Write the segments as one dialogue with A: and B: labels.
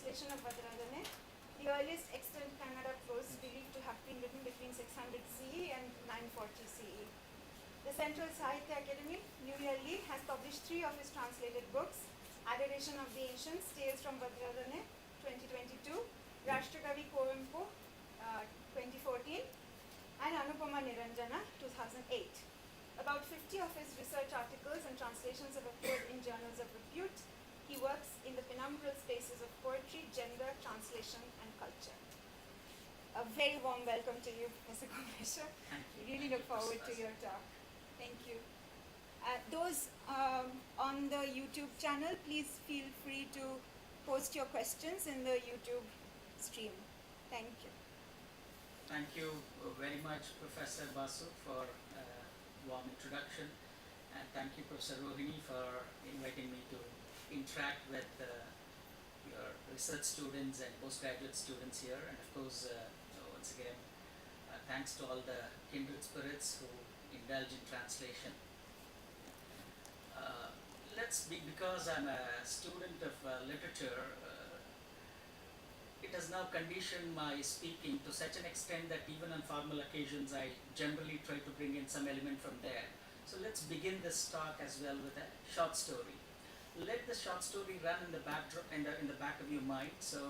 A: translation of Vaddaradhane, the earliest extant Kannada prose believed to have been written between 600 CE and 940 CE. The Central Sahitya Academy, New Delhi, has published 3 of his translated books: Adoration of the Ancients, Tales from Vaddaradhane, 2022, Rashtrakavi Kovempu, 2014, and Anupama Niranjana, 2008. About 50 of his research articles and translations have appeared in journals of repute. He works in the penumbral spaces of poetry, gender, translation, and culture. A very warm welcome to you, Mr. Komalesha. We really look forward to your talk. Thank you. Those on the YouTube channel, please feel free to post your questions in the YouTube stream. Thank you.
B: Thank you very much, Professor Basu, for a warm introduction. And thank you, Professor Rohini, for inviting me to interact with your research students and postgraduate students here. And of course, once again, thanks to all the kindred spirits who indulge in translation. Because I'm a student of literature, it has now conditioned my speaking to such an extent that even on formal occasions I generally try to bring in some element from there. So let's begin this talk as well with a short story. Let the short story run in the backdrop, in the back of your mind. So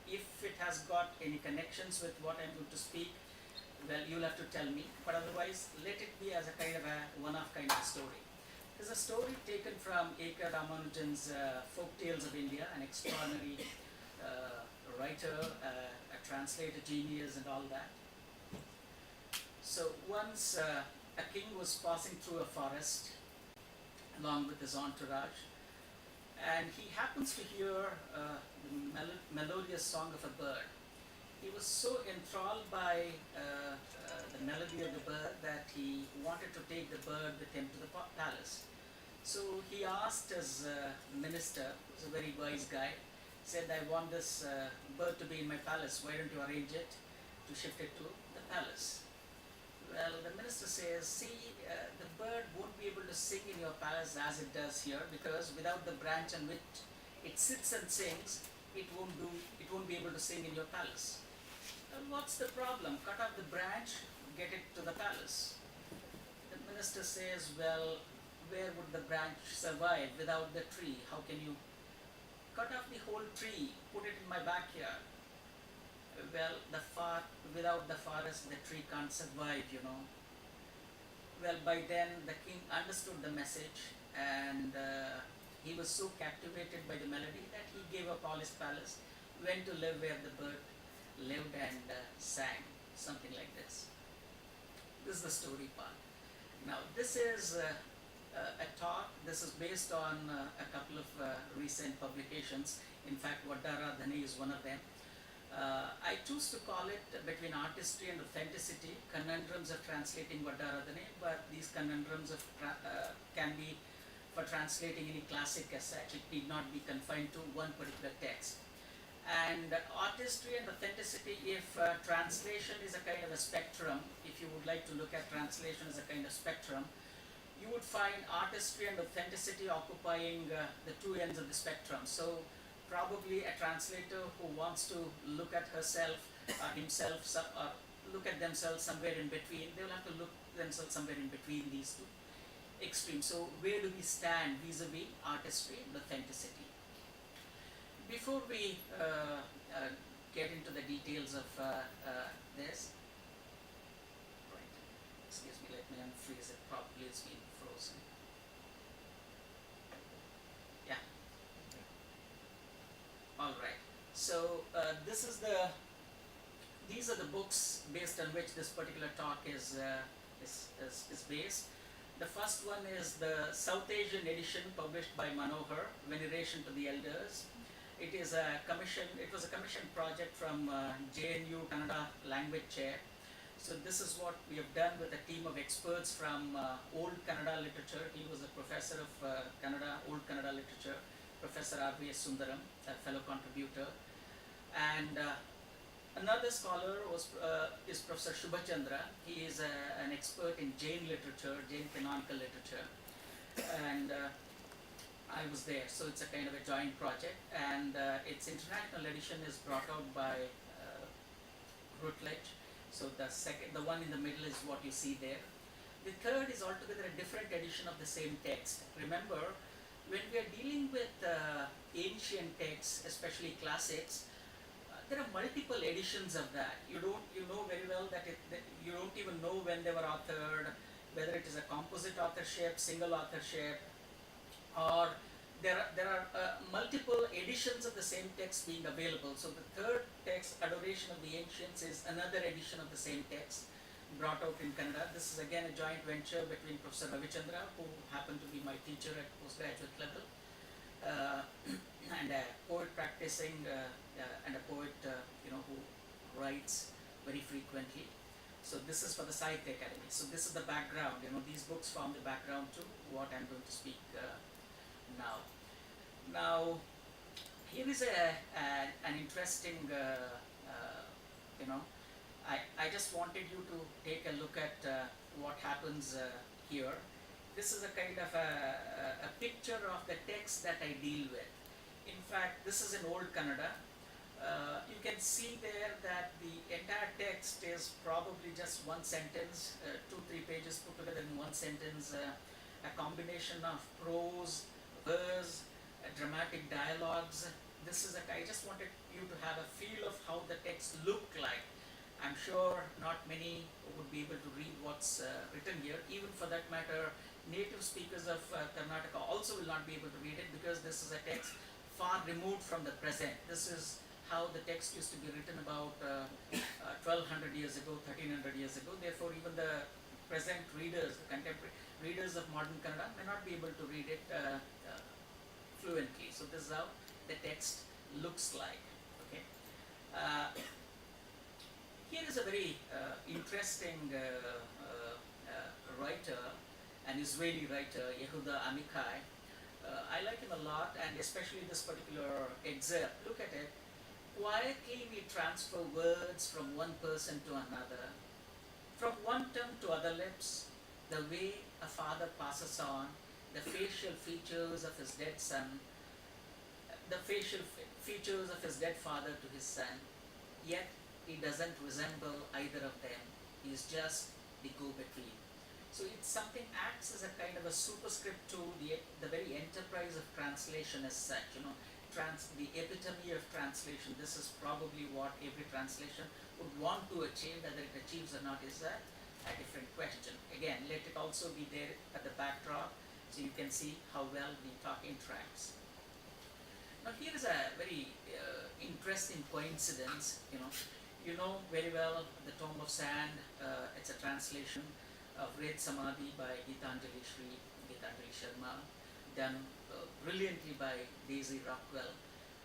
B: if it has got any connections with what I'm going to speak, well, you'll have to tell me. But otherwise, let it be as a kind of a one-off kind of story. It's a story taken from A.K. Ramanujan's Folk Tales of India, an extraordinary writer, a translator genius, and all that. So once a king was passing through a forest along with his entourage, and he happens to hear the melodious song of a bird. He was so enthralled by the melody of the bird that he wanted to take the bird with him to the palace. So he asked his minister, who was a very wise guy, said, I want this bird to be in my palace, why don't you arrange it to shift it to the palace? Well, the minister says, see, the bird won't be able to sing in your palace as it does here, because without the branch on which it sits and sings, it won't be able to sing in your palace. Well, what's the problem? Cut off the branch, get it to the palace. The minister says, well, where would the branch survive without the tree? How can you cut off the whole tree, put it in my backyard? Well, without the forest, the tree can't survive, you know. Well, by then the king understood the message, and he was so captivated by the melody that he gave up all his palace, went to live where the bird lived and sang, something like this. This is the story part. Now, this is a talk. This is based on a couple of recent publications. In fact, Vaddaradhane is one of them. I choose to call it, between artistry and authenticity, conundrums of translating Vaddaradhane, but these conundrums can be for translating any classic as such. It need not be confined to one particular text. And artistry and authenticity, if translation is a kind of a spectrum, if you would like to look at translation as a kind of spectrum, you would find artistry and authenticity occupying the two ends of the spectrum. So probably a translator who wants to look at herself, himself, or look at themselves somewhere in between, they will have to look themselves somewhere in between these two extremes. So where do we stand vis-a-vis artistry and authenticity? Before we get into the details of this, right, excuse me, let me unfreeze it. Probably it's been frozen. Yeah. All right. So these are the books based on which this particular talk is based. The first one is the South Asian edition published by Manohar, Veneration to the Elders. It was a commission project from JNU Kannada Language Chair. So this is what we have done with a team of experts from Old Kannada literature. He was a professor of Old Kannada literature, Professor R.V.S. Sundaram, a fellow contributor. And another scholar is Professor Shubhachandra. He is an expert in Jain literature, Jain canonical literature. And I was there, so it's a kind of a joint project, and its international edition is brought out by Routledge. So the one in the middle is what you see there. The third is altogether a different edition of the same text. Remember, when we are dealing with ancient texts, especially classics, there are multiple editions of that. You know very well that you don't even know when they were authored, whether it is a composite authorship, single authorship, or there are multiple editions of the same text being available. So the third text, Adoration of the Ancients, is another edition of the same text brought out in Kannada. This is again a joint venture between Professor Ravichandra, who happened to be my teacher at postgraduate level, and a poet practicing and a poet who writes very frequently. So this is for the Sahitya Academy. So this is the background. These books form the background to what I'm going to speak now. Now, here is an interesting, I just wanted you to take a look at what happens here. This is a kind of a picture of the text that I deal with. In fact, this is in Old Kannada. You can see there that the entire text is probably just one sentence, 2-3 pages put together in one sentence, a combination of prose, verse, dramatic dialogues. I just wanted you to have a feel of how the text looked like. I'm sure not many would be able to read what's written here. Even for that matter, native speakers of Karnataka also will not be able to read it, because this is a text far removed from the present. This is how the text used to be written about 1200 years ago, 1300 years ago. Therefore, even the present readers, the contemporary readers of modern Kannada, may not be able to read it fluently. So this is how the text looks like. Okay. Here is a very interesting writer, an Israeli writer, Yehuda Amichai. I like him a lot, and especially this particular excerpt. Look at it. Quietly we transfer words from one person to another, from one tongue to other lips, the way a father passes on the facial features of his dead son, the facial features of his dead father to his son, yet he doesn't resemble either of them. He is just the go-between. So it's something acts as a kind of a superscript to the very enterprise of translation as such. The epitome of translation. This is probably what every translation would want to achieve. Whether it achieves or not is a different question. Again, let it also be there at the backdrop, so you can see how well the talk interacts. Now here is a very interesting coincidence. You know very well the Tomb of Sand. It's a translation of Red Samadhi by Gitanjali Sharma, done brilliantly by Daisy Rockwell,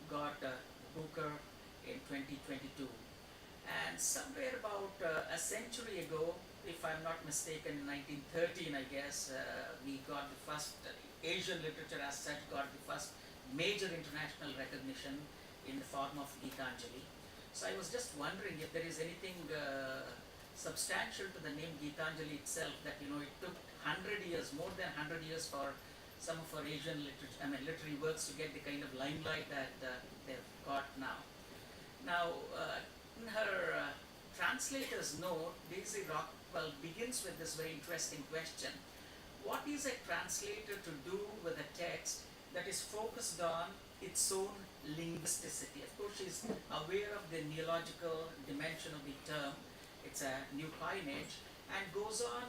B: got a Booker in 2022. And somewhere about a century ago, if I'm not mistaken, 1913 I guess, we got the first, Asian literature as such got the first major international recognition in the form of Gitanjali. So I was just wondering if there is anything substantial to the name Gitanjali itself, that it took 100 years, more than 100 years for some of our Asian literary works to get the kind of limelight that they've got now. Now, in her translator's note, Daisy Rockwell begins with this very interesting question. What is a translator to do with a text that is focused on its own linguisticity? Of course, she's aware of the neological dimension of the term. It's a new coinage, and goes on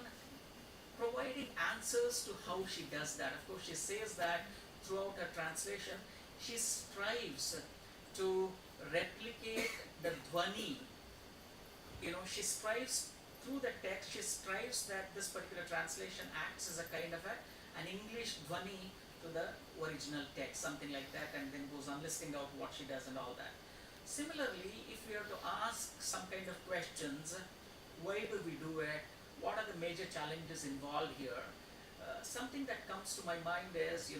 B: providing answers to how she does that. Of course, she says that throughout her translation, she strives to replicate the dhwani. She strives through the text, she strives that this particular translation acts as a kind of an English dhwani to the original text, something like that, and then goes on listing out what she does and all that. Similarly, if we are to ask some kind of questions, why do we do it? What are the major challenges involved here? Something that comes to my mind is,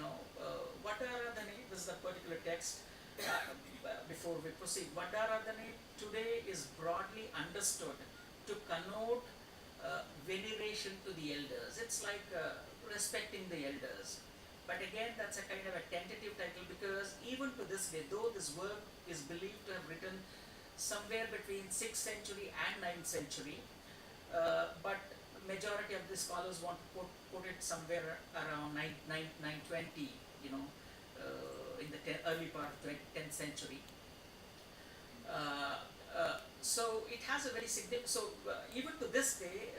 B: Vaddaradhane, this is a particular text, before we proceed. Vaddaradhane today is broadly understood to connote veneration to the elders. It's like respecting the elders. But again, that's a kind of a tentative title, because even to this day, though this work is believed to have written somewhere between 6th century and 9th century, but majority of the scholars want to put it somewhere around 920, in the early part of the 10th century. So it has a very significant, even to this day,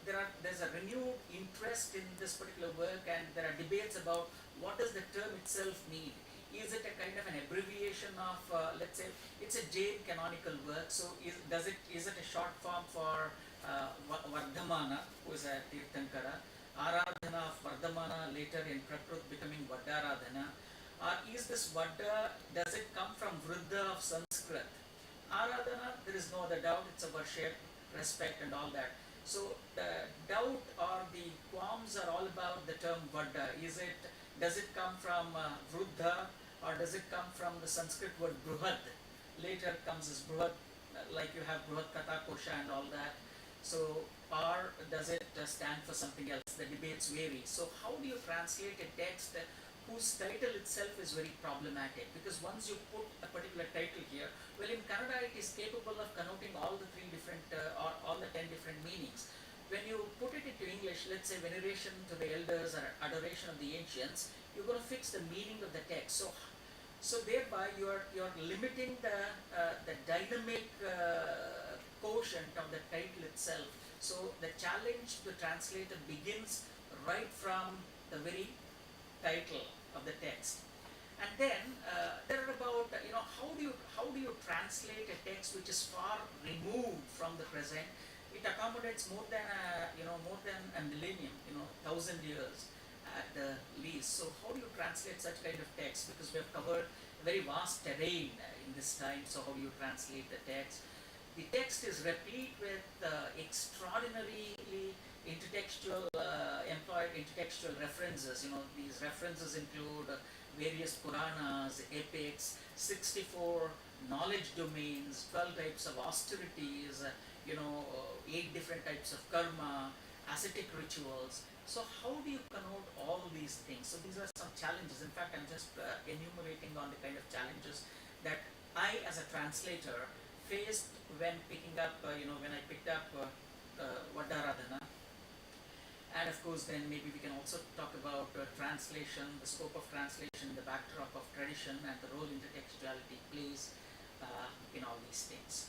B: there's a renewed interest in this particular work, and there are debates about what does the term itself mean. Is it a kind of an abbreviation of, let's say, it's a Jain canonical work, so is it a short form for Vardhamana, who is a Tirthankara, Aradhana of Vardhamana, later in Prakrut becoming Vaddaradhane, or is this Vadda, does it come from Vriddha of Sanskrit? Aradhana, there is no other doubt, it's a worship, respect and all that. So the doubt or the qualms are all about the term Vadda. Does it come from Vriddha, or does it come from the Sanskrit word Bruhad? Later comes this Bruhad, like you have Bruhad Katha Kosha and all that. So, or does it stand for something else? The debates vary. So how do you translate a text whose title itself is very problematic? Because once you put a particular title here, well, in Kannada it is capable of connoting all the 3 different, or all the 10 different meanings. When you put it into English, let's say veneration to the elders or adoration of the ancients, you're going to fix the meaning of the text. So thereby you're limiting the dynamic quotient of the title itself. So the challenge to the translator begins right from the very title of the text. And then there are about, how do you translate a text which is far removed from the present? It accommodates more than a millennium, 1,000 years at the least. So how do you translate such kind of text? Because we have covered a very vast terrain in this time. So how do you translate the text? The text is replete with extraordinarily intertextual employed intertextual references. These references include various Puranas, epics, 64 knowledge domains, 12 types of austerities, 8 different types of karma, ascetic rituals. So how do you connote all these things? So these are some challenges. In fact, I'm just enumerating on the kind of challenges that I, as a translator, faced when picking up, when I picked up Vaddaradhane. And of course, then maybe we can also talk about translation, the scope of translation, the backdrop of tradition, and the role intertextuality plays in all these things.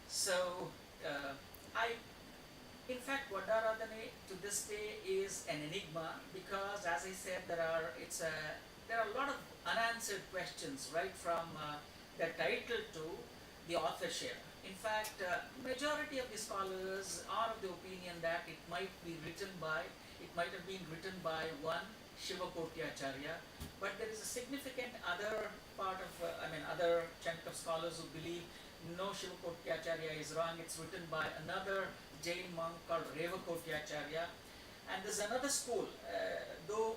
B: So, in fact, Vaddaradhane to this day is an enigma, because, as I said, there are a lot of unanswered questions, right from the title to the authorship. In fact, majority of the scholars are of the opinion that it might have been written by one Shiva Kotyacharya, but there is a significant other other chunk of scholars who believe no, Shiva Kotyacharya is wrong, it's written by another Jain monk called Reva Kotyacharya. And there's another school, though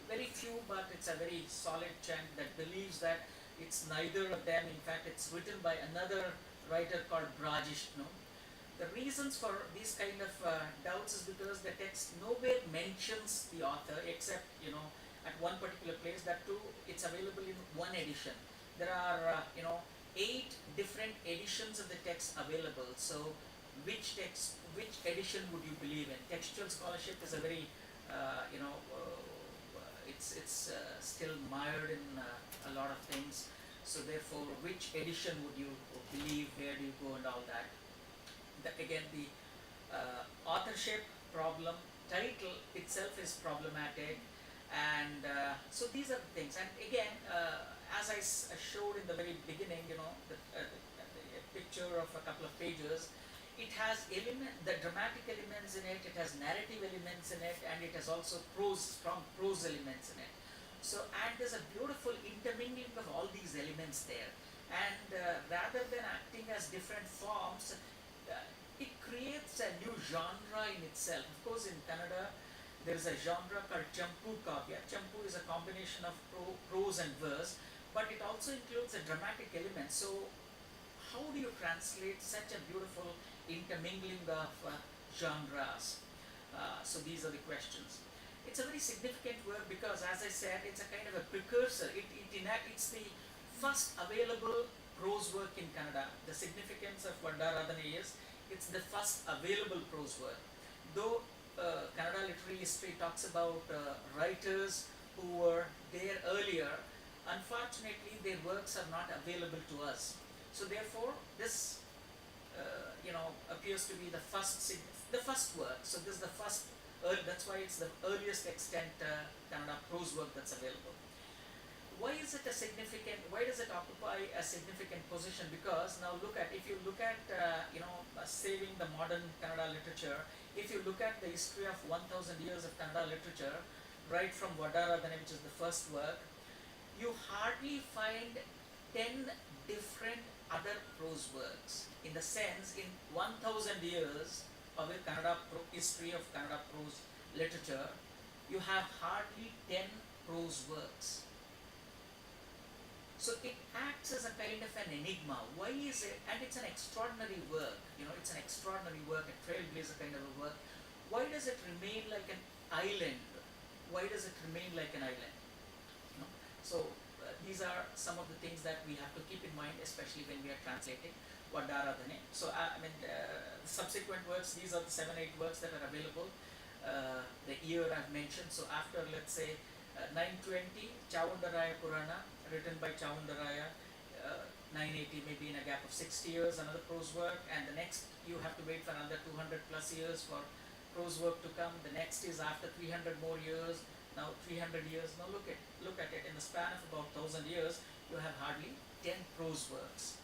B: very few, but it's a very solid chunk that believes that it's neither of them. In fact, it's written by another writer called Brajishnu. The reasons for these kind of doubts is because the text nowhere mentions the author, except at one particular place. That too, it's available in one edition. There are 8 different editions of the text available. So which edition would you believe in? Textual scholarship is a very it's still mired in a lot of things. So therefore, which edition would you believe? Where do you go and all that? Again, the authorship problem, title itself is problematic, and so these are the things. And again, as I showed in the very beginning, a picture of a couple of pages, it has the dramatic elements in it, it has narrative elements in it, and it has also strong prose elements in it. So, and there's a beautiful intermingling of all these elements there. And rather than acting as different forms, it creates a new genre in itself. Of course, in Kannada, there is a genre called Champu Kavya. Champu is a combination of prose and verse, but it also includes a dramatic element. So, how do you translate such a beautiful intermingling of genres? So these are the questions. It's a very significant work because, as I said, it's a kind of a precursor. It's the first available prose work in Kannada. The significance of Vaddaradhane is it's the first available prose work. Though Kannada literary history talks about writers who were there earlier, unfortunately their works are not available to us. So therefore, this appears to be the first work. So this is the first. That's why it's the earliest extant Kannada prose work that's available. Why is it a significant? Why does it occupy a significant position? Because now if you look at saving the modern Kannada literature, if you look at the history of 1,000 years of Kannada literature, right from Vaddaradhane, which is the first work, you hardly find 10 different other prose works. In the sense, in 1,000 years of the history of Kannada prose literature, you have hardly 10 prose works. So it acts as a kind of an enigma. Why is it? And it's an extraordinary work. It's an extraordinary work, a trailblazer kind of a work. Why does it remain like an island? Why does it remain like an island? So these are some of the things that we have to keep in mind, especially when we are translating Vaddaradhane. So subsequent works, these are the 7-8 works that are available. The year I've mentioned. So after, let's say, 920, Chavundaraya Purana, written by Chavundaraya, 980, maybe in a gap of 60 years, another prose work, and the next you have to wait for another 200 plus years for prose work to come. The next is after 300 more years, now 300 years. Now look at it, in the span of about 1,000 years, you have hardly 10 prose works.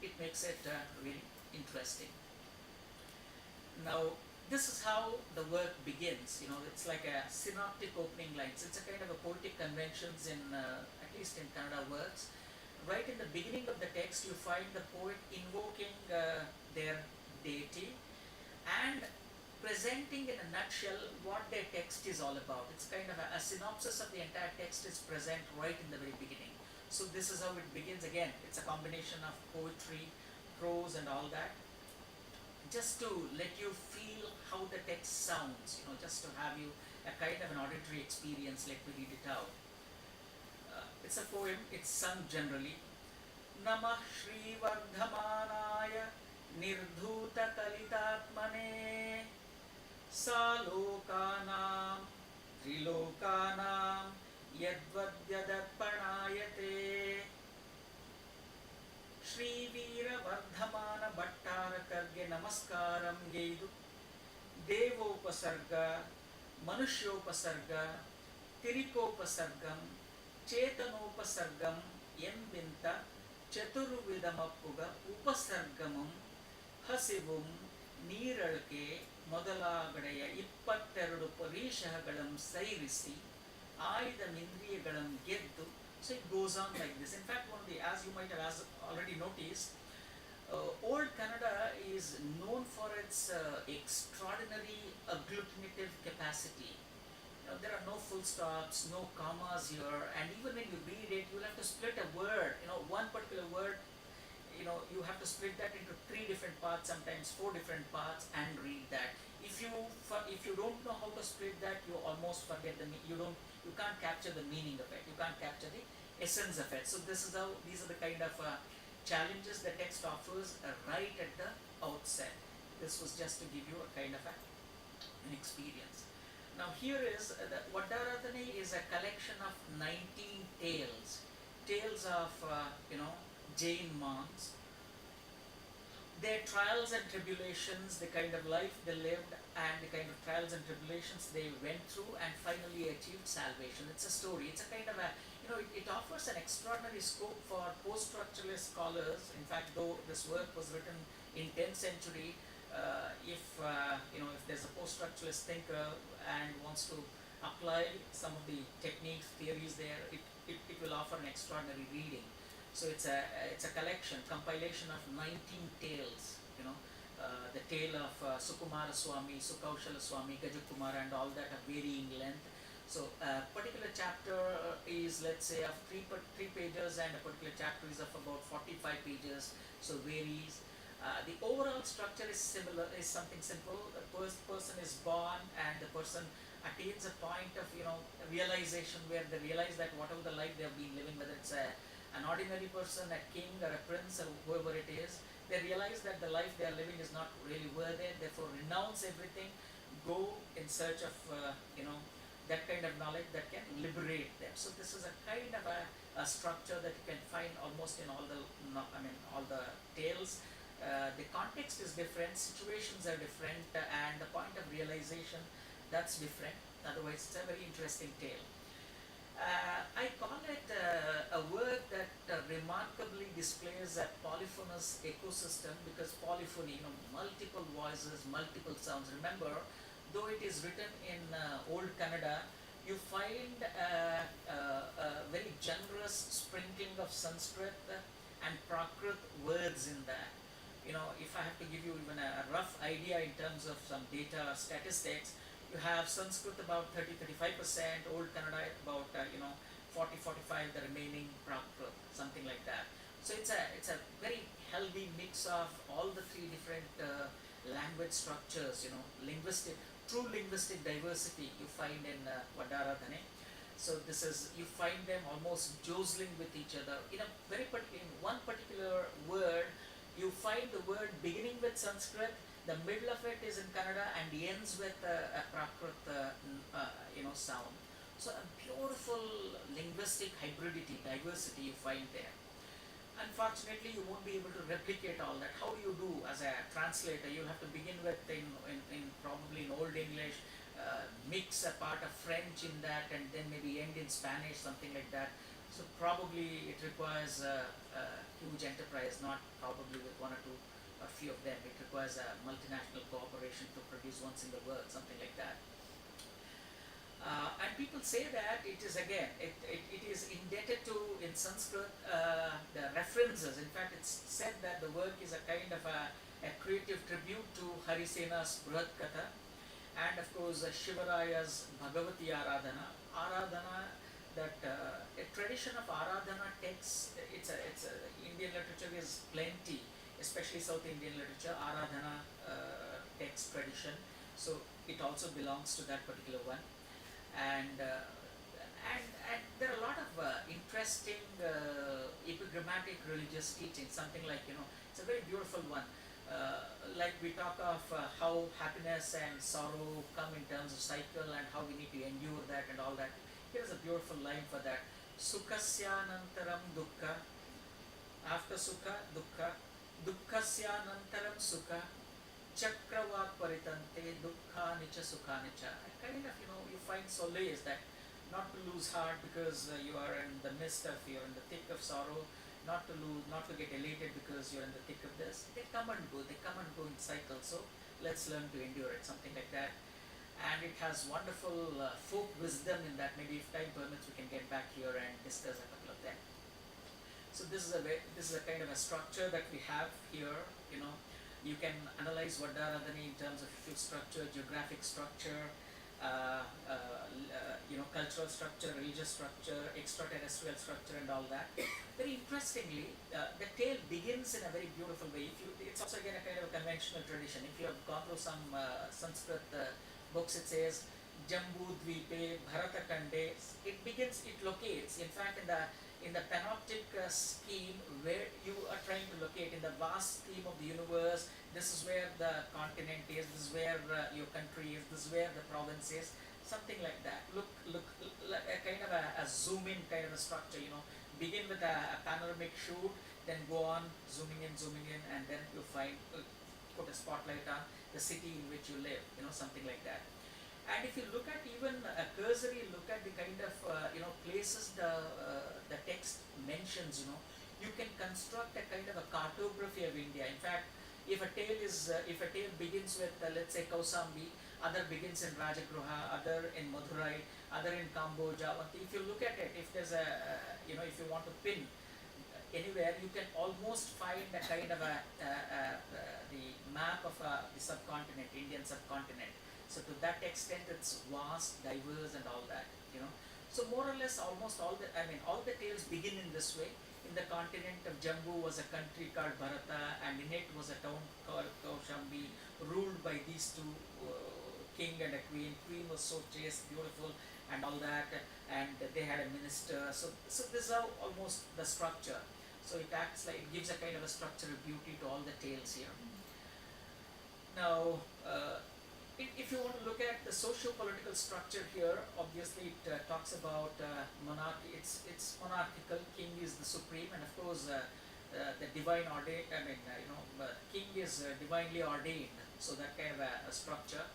B: It makes it really interesting. Now, this is how the work begins. It's like a synoptic opening lines. It's a kind of a poetic conventions in, at least in Kannada works. Right in the beginning of the text, you find the poet invoking their deity and presenting in a nutshell what their text is all about. It's kind of a synopsis of the entire text is present right in the very beginning. So this is how it begins. Again, it's a combination of poetry, prose and all that. Just to let you feel how the text sounds, just to have you a kind of an auditory experience, let me read it out. It's a poem, it's sung generally. Namah Shri Vardhamanaya Nirdhuta Kalitatmane Salokanam Trilokanam Yadvadyadarpanayate Shri Veera Vardhamana Bhattarakarge Namaskaram Geidu Devopasarga Manushopasarga Tirikopasargam Chetanopasargam Embinta Chaturvidamappuga Upasargamam Hasivum Neeralke ಮೊದಲಾಗಡೆಯ 22 ಪರೀಶಹಗಳಂ ಸೈರಿಸಿ ಆಯ್ದ ಇಂದ್ರಿಯಗಳಂ ಗೆದ್ದು. So it goes on like this. In fact, as you might have already noticed, Old Kannada is known for its extraordinary agglutinative capacity. There are no full stops, no commas here, and even when you read it, you'll have to split a word. One particular word, you have to split that into 3 different parts, sometimes 4 different parts, and read that. If you don't know how to split that, you almost forget you can't capture the meaning of it. You can't capture the essence of it. So these are the kind of challenges the text offers right at the outset. This was just to give you a kind of an experience. Now here is Vaddaradhane is a collection of 19 tales of Jain monks, their trials and tribulations, the kind of life they lived, and the kind of trials and tribulations they went through, and finally achieved salvation. It's a story. It's a kind of it offers an extraordinary scope for post-structuralist scholars. In fact, though this work was written in 10th century, if there's a post-structuralist thinker and wants to apply some of the techniques, theories there, it will offer an extraordinary reading. So it's a compilation of 19 tales. The tale of Sukumara Swami, Sukaushala Swami, Gajakumara, and all that are varying length. So a particular chapter is, let's say, of 3 pages, and a particular chapter is of about 45 pages. So varies. The overall structure is similar, is something simple. The person is born, and the person attains a point of realization where they realize that whatever the life they have been living, whether it's an ordinary person, a king or a prince or whoever it is, they realize that the life they are living is not really worth it. Therefore, renounce everything, go in search of that kind of knowledge that can liberate them. So this is a kind of a structure that you can find almost in all the all the tales. The context is different, situations are different, and the point of realization, that's different. Otherwise, it's a very interesting tale. I call it a work that remarkably displays a polyphonous ecosystem, because polyphony, multiple voices, multiple sounds. Remember, though it is written in old Kannada, you find a very generous sprinkling of Sanskrit and Prakrit words in that. If I have to give you even a rough idea in terms of some data or statistics, you have Sanskrit about 30-35%, Old Kannada about 40-45%, the remaining Prakrit, something like that. So it's a very healthy mix of all the three different language structures. True linguistic diversity you find in Vaddaradhane. So you find them almost jostling with each other. In one particular word, you find the word beginning with Sanskrit, the middle of it is in Kannada, and ends with a Prakrit sound. So a beautiful linguistic hybridity, diversity you find there. Unfortunately, you won't be able to replicate all that. How do you do as a translator? You'll have to begin with in probably in Old English, mix a part of French in that, and then maybe end in Spanish, something like that. So probably it requires a huge enterprise, not probably with one or two or few of them. It requires a multinational cooperation to produce one single word, something like that. And people say that it is it is indebted to, in Sanskrit, the references. In fact, it's said that the work is a kind of a creative tribute to Harisena's Brihat Katha, and of course Shivaraya's Bhagavati Aradhana, that a tradition of Aradhana texts. It's Indian literature is plenty, especially South Indian literature, Aradhana text tradition. So it also belongs to that particular one. And there are a lot of interesting epigrammatic religious teachings, something like, it's a very beautiful one. Like we talk of how happiness and sorrow come in terms of cycle, and how we need to endure that and all that. Here's a beautiful line for that. Sukasyanantaram dukkha. After sukha, dukkha. Dukkasyanantaram sukha. Chakravak paritante dukkha nicha sukha nicha. Kind of, you find solace, that not to lose heart because you're in the thick of sorrow, not to get elated because you're in the thick of this. They come and go in cycles. So let's learn to endure it, something like that. And it has wonderful folk wisdom in that. Maybe if time permits, we can get back here and discuss a couple of them. So this is a kind of a structure that we have here. You can analyze Vaddaradhane in terms of structure, geographic structure, cultural structure, religious structure, extraterrestrial structure, and all that. Very interestingly, the tale begins in a very beautiful way. It's also again a kind of a conventional tradition. If you have gone through some Sanskrit books, it says Jambu Dvipe Bharata Kande. It locates. In fact, in the panoptic scheme where you are trying to locate, in the vast scheme of the universe, this is where the continent is, this is where your country is, this is where the province is, something like that. Look, a kind of a zoom in kind of a structure. Begin with a panoramic shoot, then go on zooming in, and then you put a spotlight on the city in which you live, something like that. And if you look at even a cursory look at the kind of places the text mentions, you can construct a kind of a cartography of India. In fact, if a tale begins with let's say Kausambi, other begins in Rajagruha, other in Madurai, other in Kamboja. If you look at it, if there's if you want to pin anywhere, you can almost find a kind of the map of the subcontinent, Indian subcontinent. So to that extent, it's vast, diverse, and all that. So more or less, almost all the tales begin in this way. In the continent of Jambu was a country called Bharata, and in it was a town called Kaushambi, ruled by these two, king and a queen. Queen was so chaste, beautiful, and all that, and they had a minister. So this is how almost the structure. So it acts like, it gives a kind of a structural beauty to all the tales here. Now, if you want to look at the socio-political structure here, obviously it talks about monarchy. It's monarchical. King is the supreme, and of course the divine ordained. King is divinely ordained. So that kind of a structure,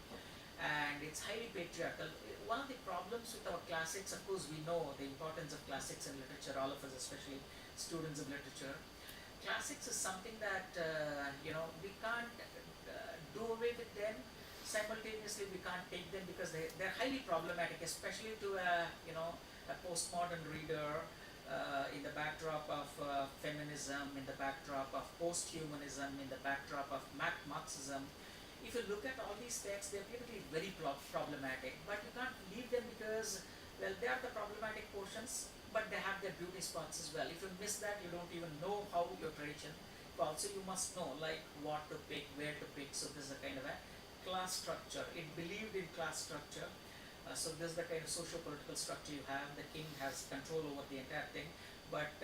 B: and it's highly patriarchal. One of the problems with our classics, of course, we know the importance of classics in literature. All of us, especially students of literature, classics is something that we can't do away with them. Simultaneously, we can't take them because they're highly problematic, especially to a postmodern reader, in the backdrop of feminism, in the backdrop of post-humanism, in the backdrop of Marxism. If you look at all these texts, they appear to be very problematic, but you can't leave them because, well, they are the problematic portions, but they have their beauty spots as well. If you miss that, you don't even know how your tradition. Also, you must know like what to pick, where to pick. So this is a kind of a class structure. It believed in class structure. So this is the kind of socio-political structure you have. The king has control over the entire thing, but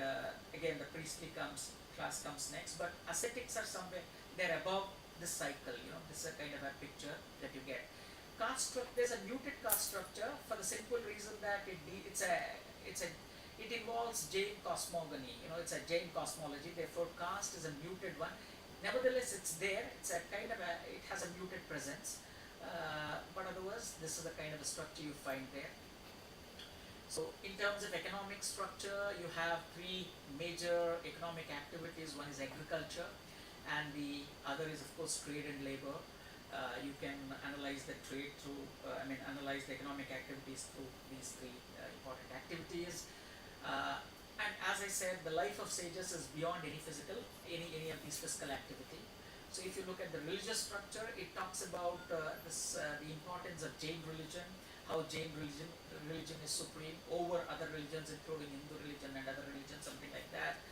B: again, the priestly class comes next. But ascetics are somewhere, they're above this cycle. This is a kind of a picture that you get. There's a muted caste structure for the simple reason that it involves Jain cosmogony. It's a Jain cosmology. Therefore, caste is a muted one. Nevertheless, it's there. It's a kind of it has a muted presence. But otherwise, this is the kind of a structure you find there. So, in terms of economic structure, you have three major economic activities. One is agriculture, and the other is, of course, trade and labor. You can analyze the trade through, analyze the economic activities through these three important activities. And as I said, the life of sages is beyond any any of these physical activity. So if you look at the religious structure, it talks about the importance of Jain religion, how Jain religion is supreme over other religions, including Hindu religion and other religions, something like that.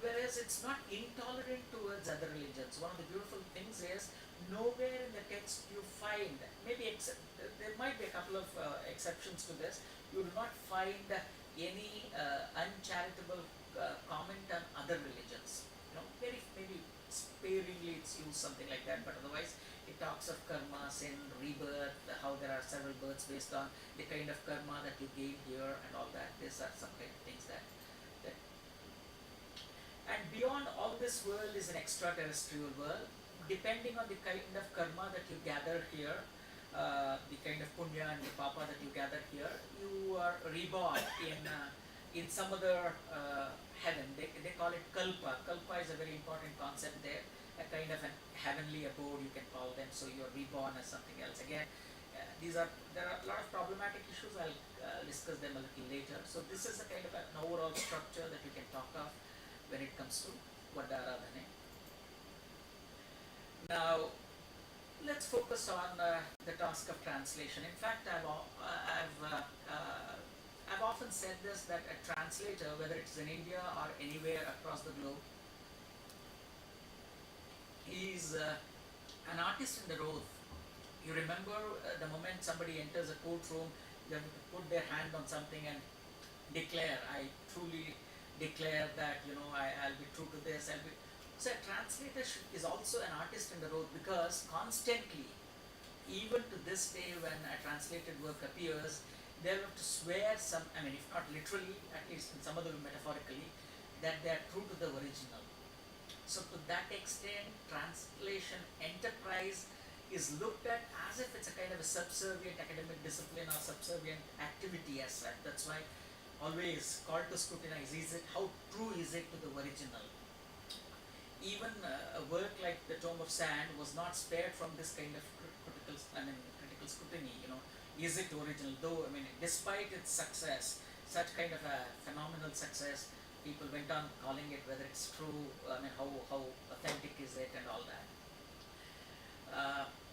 B: Whereas it's not intolerant towards other religions. One of the beautiful things is nowhere in the text you find, there might be a couple of exceptions to this, you do not find any uncharitable comment on other religions. Very maybe sparingly it's used, something like that, but otherwise it talks of karma, sin, rebirth, how there are several births based on the kind of karma that you gain here and all that. These are some kind of things that and beyond all this world is an extraterrestrial world. Depending on the kind of karma that you gather here, the kind of punya and the papa that you gather here, you are reborn in some other heaven. They call it kalpa. Kalpa is a very important concept there, a kind of a heavenly abode, you can call them. So you are reborn as something else. Again, there are a lot of problematic issues. I'll discuss them a little later. So this is a kind of an overall structure that you can talk of when it comes to Vaddaradhane. Now, let's focus on the task of translation. In fact, I've often said this, that a translator, whether it's in India or anywhere across the globe, is an artist in the role. You remember the moment somebody enters a courtroom, they have to put their hand on something and declare, I truly declare that, I'll be true to this, So a translator is also an artist in the role, because constantly, even to this day when a translated work appears, they have to swear if not literally, at least in some other metaphorically, that they are true to the original. So to that extent, translation enterprise is looked at as if it's a kind of a subservient academic discipline or subservient activity as such. That's why always called to scrutinize, how true is it to the original? Even a work like the Tomb of Sand was not spared from this kind of critical scrutiny. Is it original? Though, despite its success, such kind of a phenomenal success, people went on calling it whether it's true. How authentic is it and all that.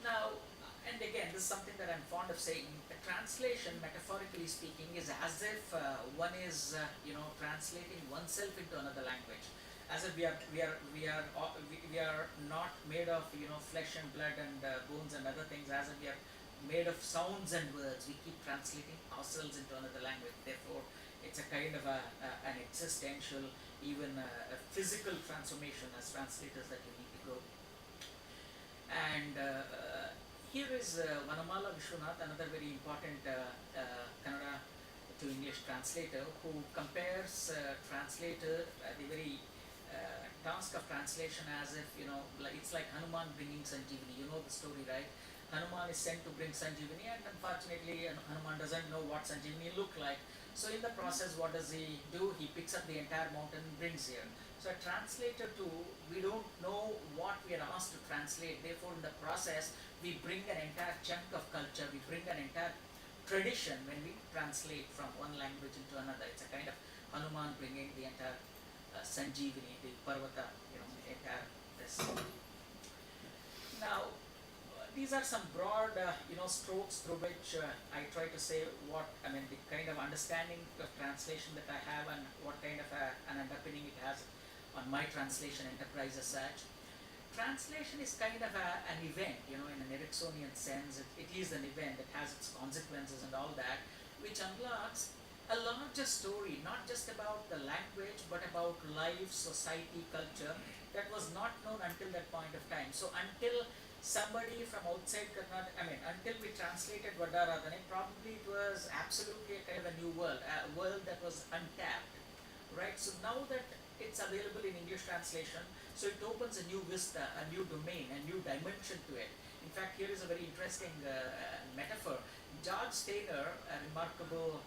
B: Now, And again, this is something that I'm fond of saying. A translation, metaphorically speaking, is as if one is, translating oneself into another language. As if we are not made of, flesh and blood and bones and other things. As if we are made of sounds and words. We keep translating ourselves into another language. Therefore, it's a kind of an existential, even a physical transformation as translators that you need to go. And here is Vanamala Vishwanath, another very important Kannada to English translator, who compares the very task of translation as if, it's like Hanuman bringing Sanjeevani. You know the story, right? Hanuman is sent to bring Sanjeevani, and unfortunately Hanuman doesn't know what Sanjeevani look like. So in the process, what does he do? He picks up the entire mountain and brings here. So a translator too, we don't know what we are asked to translate. Therefore, in the process, we bring an entire chunk of culture, we bring an entire tradition when we translate from one language into another. It's a kind of Hanuman bringing the entire Sanjeevani, the Parvata, the entire this. Now, these are some broad, strokes through which I try to say the kind of understanding of translation that I have and what kind of an underpinning it has on my translation enterprise as such. Translation is kind of an event, in an Ericksonian sense. It is an event that has its consequences and all that, which unlocks a larger story, not just about the language, but about life, society, culture, that was not known until that point of time. So until somebody from outside until we translated Vaddaradhane, probably it was absolutely a kind of a new world, a world that was untapped, right? So now that it's available in English translation, so it opens a new vista, a new domain, a new dimension to it. In fact, here is a very interesting metaphor. George Steiner, a remarkable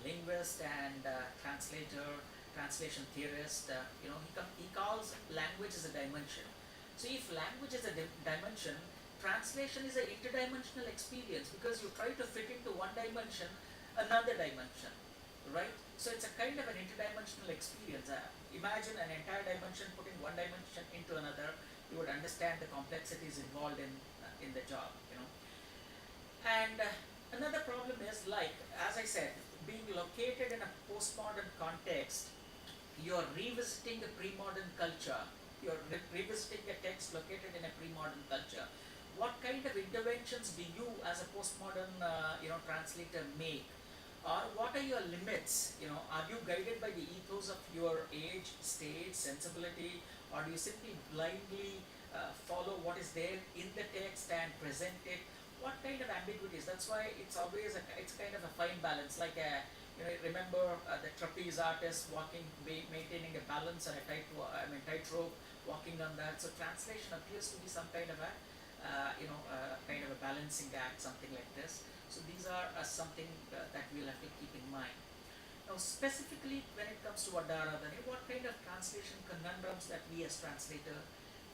B: linguist and translator, translation theorist, he calls language as a dimension. So if language is a dimension, translation is an interdimensional experience, because you try to fit into one dimension another dimension, right? So it's a kind of an interdimensional experience. Imagine an entire dimension putting one dimension into another. You would understand the complexities involved in the job, And another problem is, like, as I said, being located in a postmodern context, you're revisiting a premodern culture. You're revisiting a text located in a pre-modern culture. What kind of interventions do you as a postmodern translator make? Or what are your limits? Are you guided by the ethos of your age, stage, sensibility, or do you simply blindly follow what is there in the text and present it? What kind of ambiguities? That's why it's always it's kind of a fine balance, like remember the trapeze artist maintaining a balance and a tightrope, walking on that. So translation appears to be some kind of a kind of a balancing act, something like this. So these are something that we'll have to keep in mind. Now, specifically when it comes to Vaddaradhane, what kind of translation conundrums that we as translator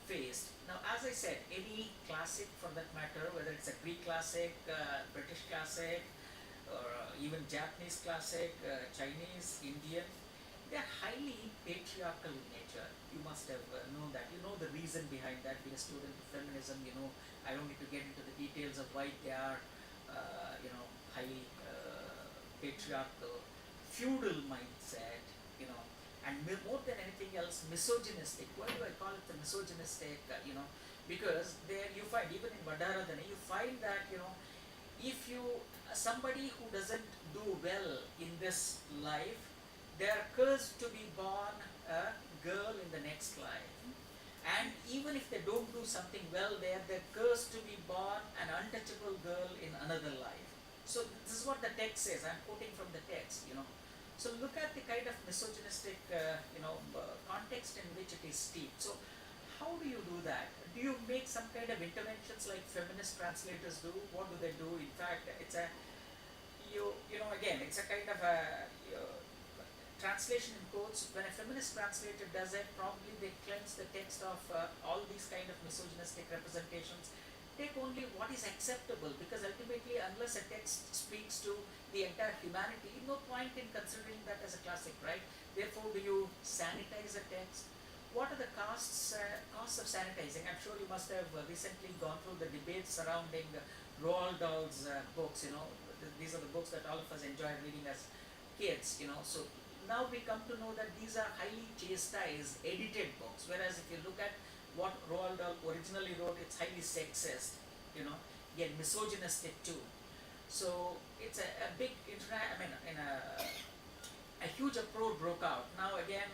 B: faced? Now, as I said, any classic for that matter, whether it's a Greek classic, British classic, or even Japanese classic, Chinese, Indian, they are highly patriarchal in nature. You must have known that. You know the reason behind that. Being a student of feminism, I don't need to get into the details of why they are, highly patriarchal, feudal mindset, and more than anything else, misogynistic. Why do I call it the misogynistic? Because there you find, even in Vaddaradhane, you find that, if you, somebody who doesn't do well in this life, they are cursed to be born a girl in the next life. And even if they don't do something well there, they're cursed to be born an untouchable girl in another life. So this is what the text says. I'm quoting from the text, So look at the kind of misogynistic, context in which it is steeped. So how do you do that? Do you make some kind of interventions like feminist translators do? What do they do? In fact, it's a, again, it's a kind of a translation in quotes. When a feminist translator does it, probably they cleanse the text of all these kind of misogynistic representations. Take only what is acceptable, because ultimately, unless a text speaks to the entire humanity, no point in considering that as a classic, right? Therefore, do you sanitize a text? What are the costs of sanitizing? I'm sure you must have recently gone through the debates surrounding Roald Dahl's books, these are the books that all of us enjoyed reading as kids, so now we come to know that these are highly chastised, edited books, whereas if you look at what Roald Dahl originally wrote, it's highly sexist, again misogynistic too. So it's a big a huge uproar broke out. Now again,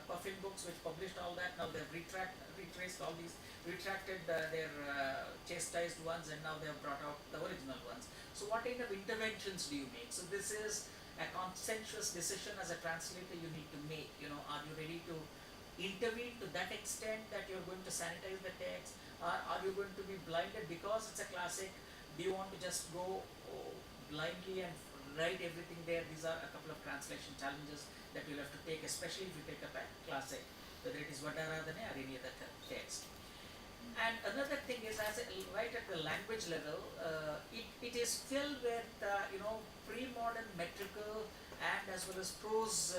B: Puffin Books, which published all that, now they've retraced all these, retracted their chastised ones, and now they've brought out the original ones. So what kind of interventions do you make? So this is a consensuous decision as a translator you need to make. Are you ready to intervene to that extent that you're going to sanitize the text? Are you going to be blinded because it's a classic? Do you want to just go blindly and write everything there? These are a couple of translation challenges that you'll have to take, especially if you take up a classic, whether it is Vaddaradhane or any other text. And another thing is, right at the language level, it is filled with pre-modern metrical and as well as prose,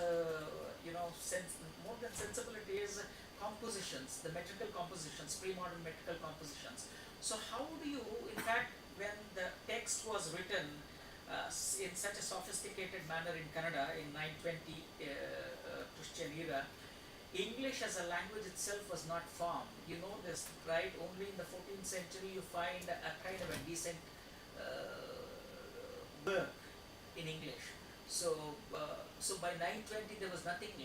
B: more than sensibilities, compositions, the metrical compositions, pre-modern metrical compositions. So how do you, in fact, when the text was written in such a sophisticated manner in Kannada in 920 Christian era, English as a language itself was not formed. You know this, right? Only in the 14th century you find a kind of a decent work in English. So by 920 there was nothing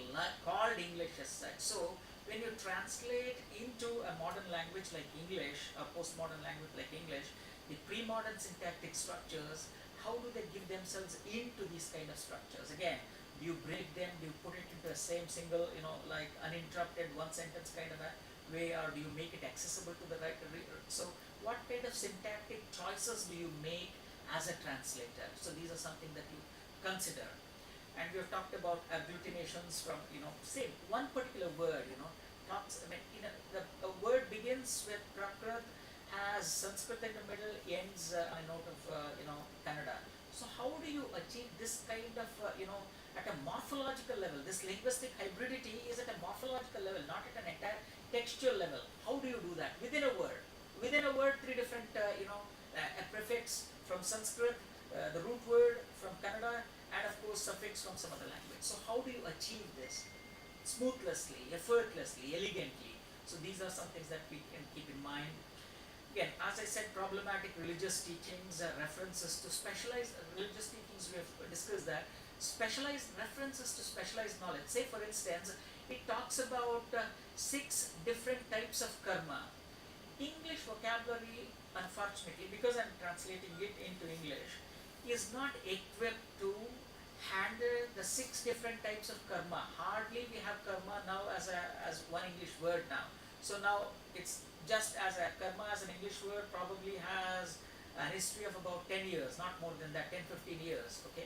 B: called English as such. So when you translate into a modern language like English, a postmodern language like English, the pre-modern syntactic structures, how do they give themselves into these kind of structures? Again, do you break them? Do you put it into a same single, like uninterrupted one sentence kind of a way, or do you make it accessible to the writer? So what kind of syntactic choices do you make as a translator? So these are something that you consider. And we have talked about agglutinations from, say one particular word, a word begins with Prakrit, has Sanskrit in the middle, ends on a note of, Kannada. So how do you achieve this kind of, at a morphological level? This linguistic hybridity is at a morphological level, not at an entire textual level. How do you do that? Within a word, three different, a prefix from Sanskrit, the root word from Kannada, and of course suffix from some other language. So how do you achieve this? Smoothlessly, effortlessly, elegantly. So these are some things that we can keep in mind. Again, as I said, problematic religious teachings, references to specialized religious teachings, we have discussed that. Specialized references to specialized knowledge. Say for instance, it talks about 6 different types of karma. English vocabulary, unfortunately, because I'm translating it into English, is not equipped to handle the 6 different types of karma. Hardly we have karma now as one English word now. So now it's just as a karma as an English word probably has a history of about 10 years, not more than that, 10-15 years, okay?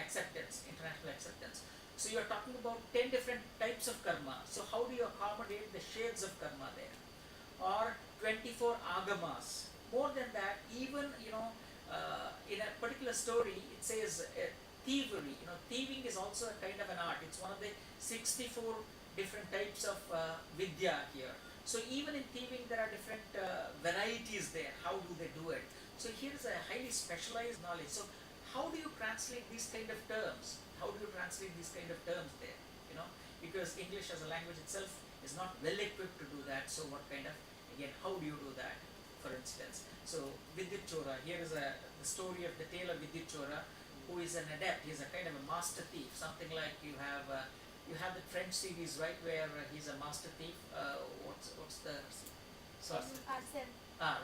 B: Acceptance, international acceptance. So you're talking about 10 different types of karma. So how do you accommodate the shades of karma there? Or 24 agamas. More than that, even, in a particular story, it says thievery. Thieving is also a kind of an art. It's one of the 64 different types of vidya here. So even in thieving, there are different varieties there. How do they do it? So here is a highly specialized knowledge. So how do you translate these kind of terms? How do you translate these kind of terms there? Because English as a language itself is not well equipped to do that. So what kind of, again, how do you do that? For instance, so Vidyut Chora, here is the story of the tale of Vidyut Chora, who is an adept. He's a kind of a master thief. Something like you have the French series, right, where he's a master thief. What's the
A: Arsene.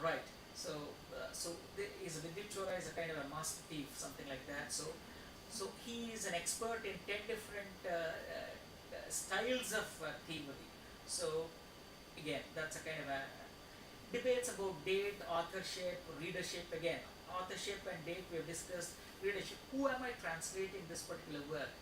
B: Right. So he's a Vidyut Chora is a kind of a master thief, something like that. So he is an expert in 10 different styles of thievery. So again, that's a kind of a debates about date, authorship, readership. Again, authorship and date we have discussed. Readership. Who am I translating this particular work?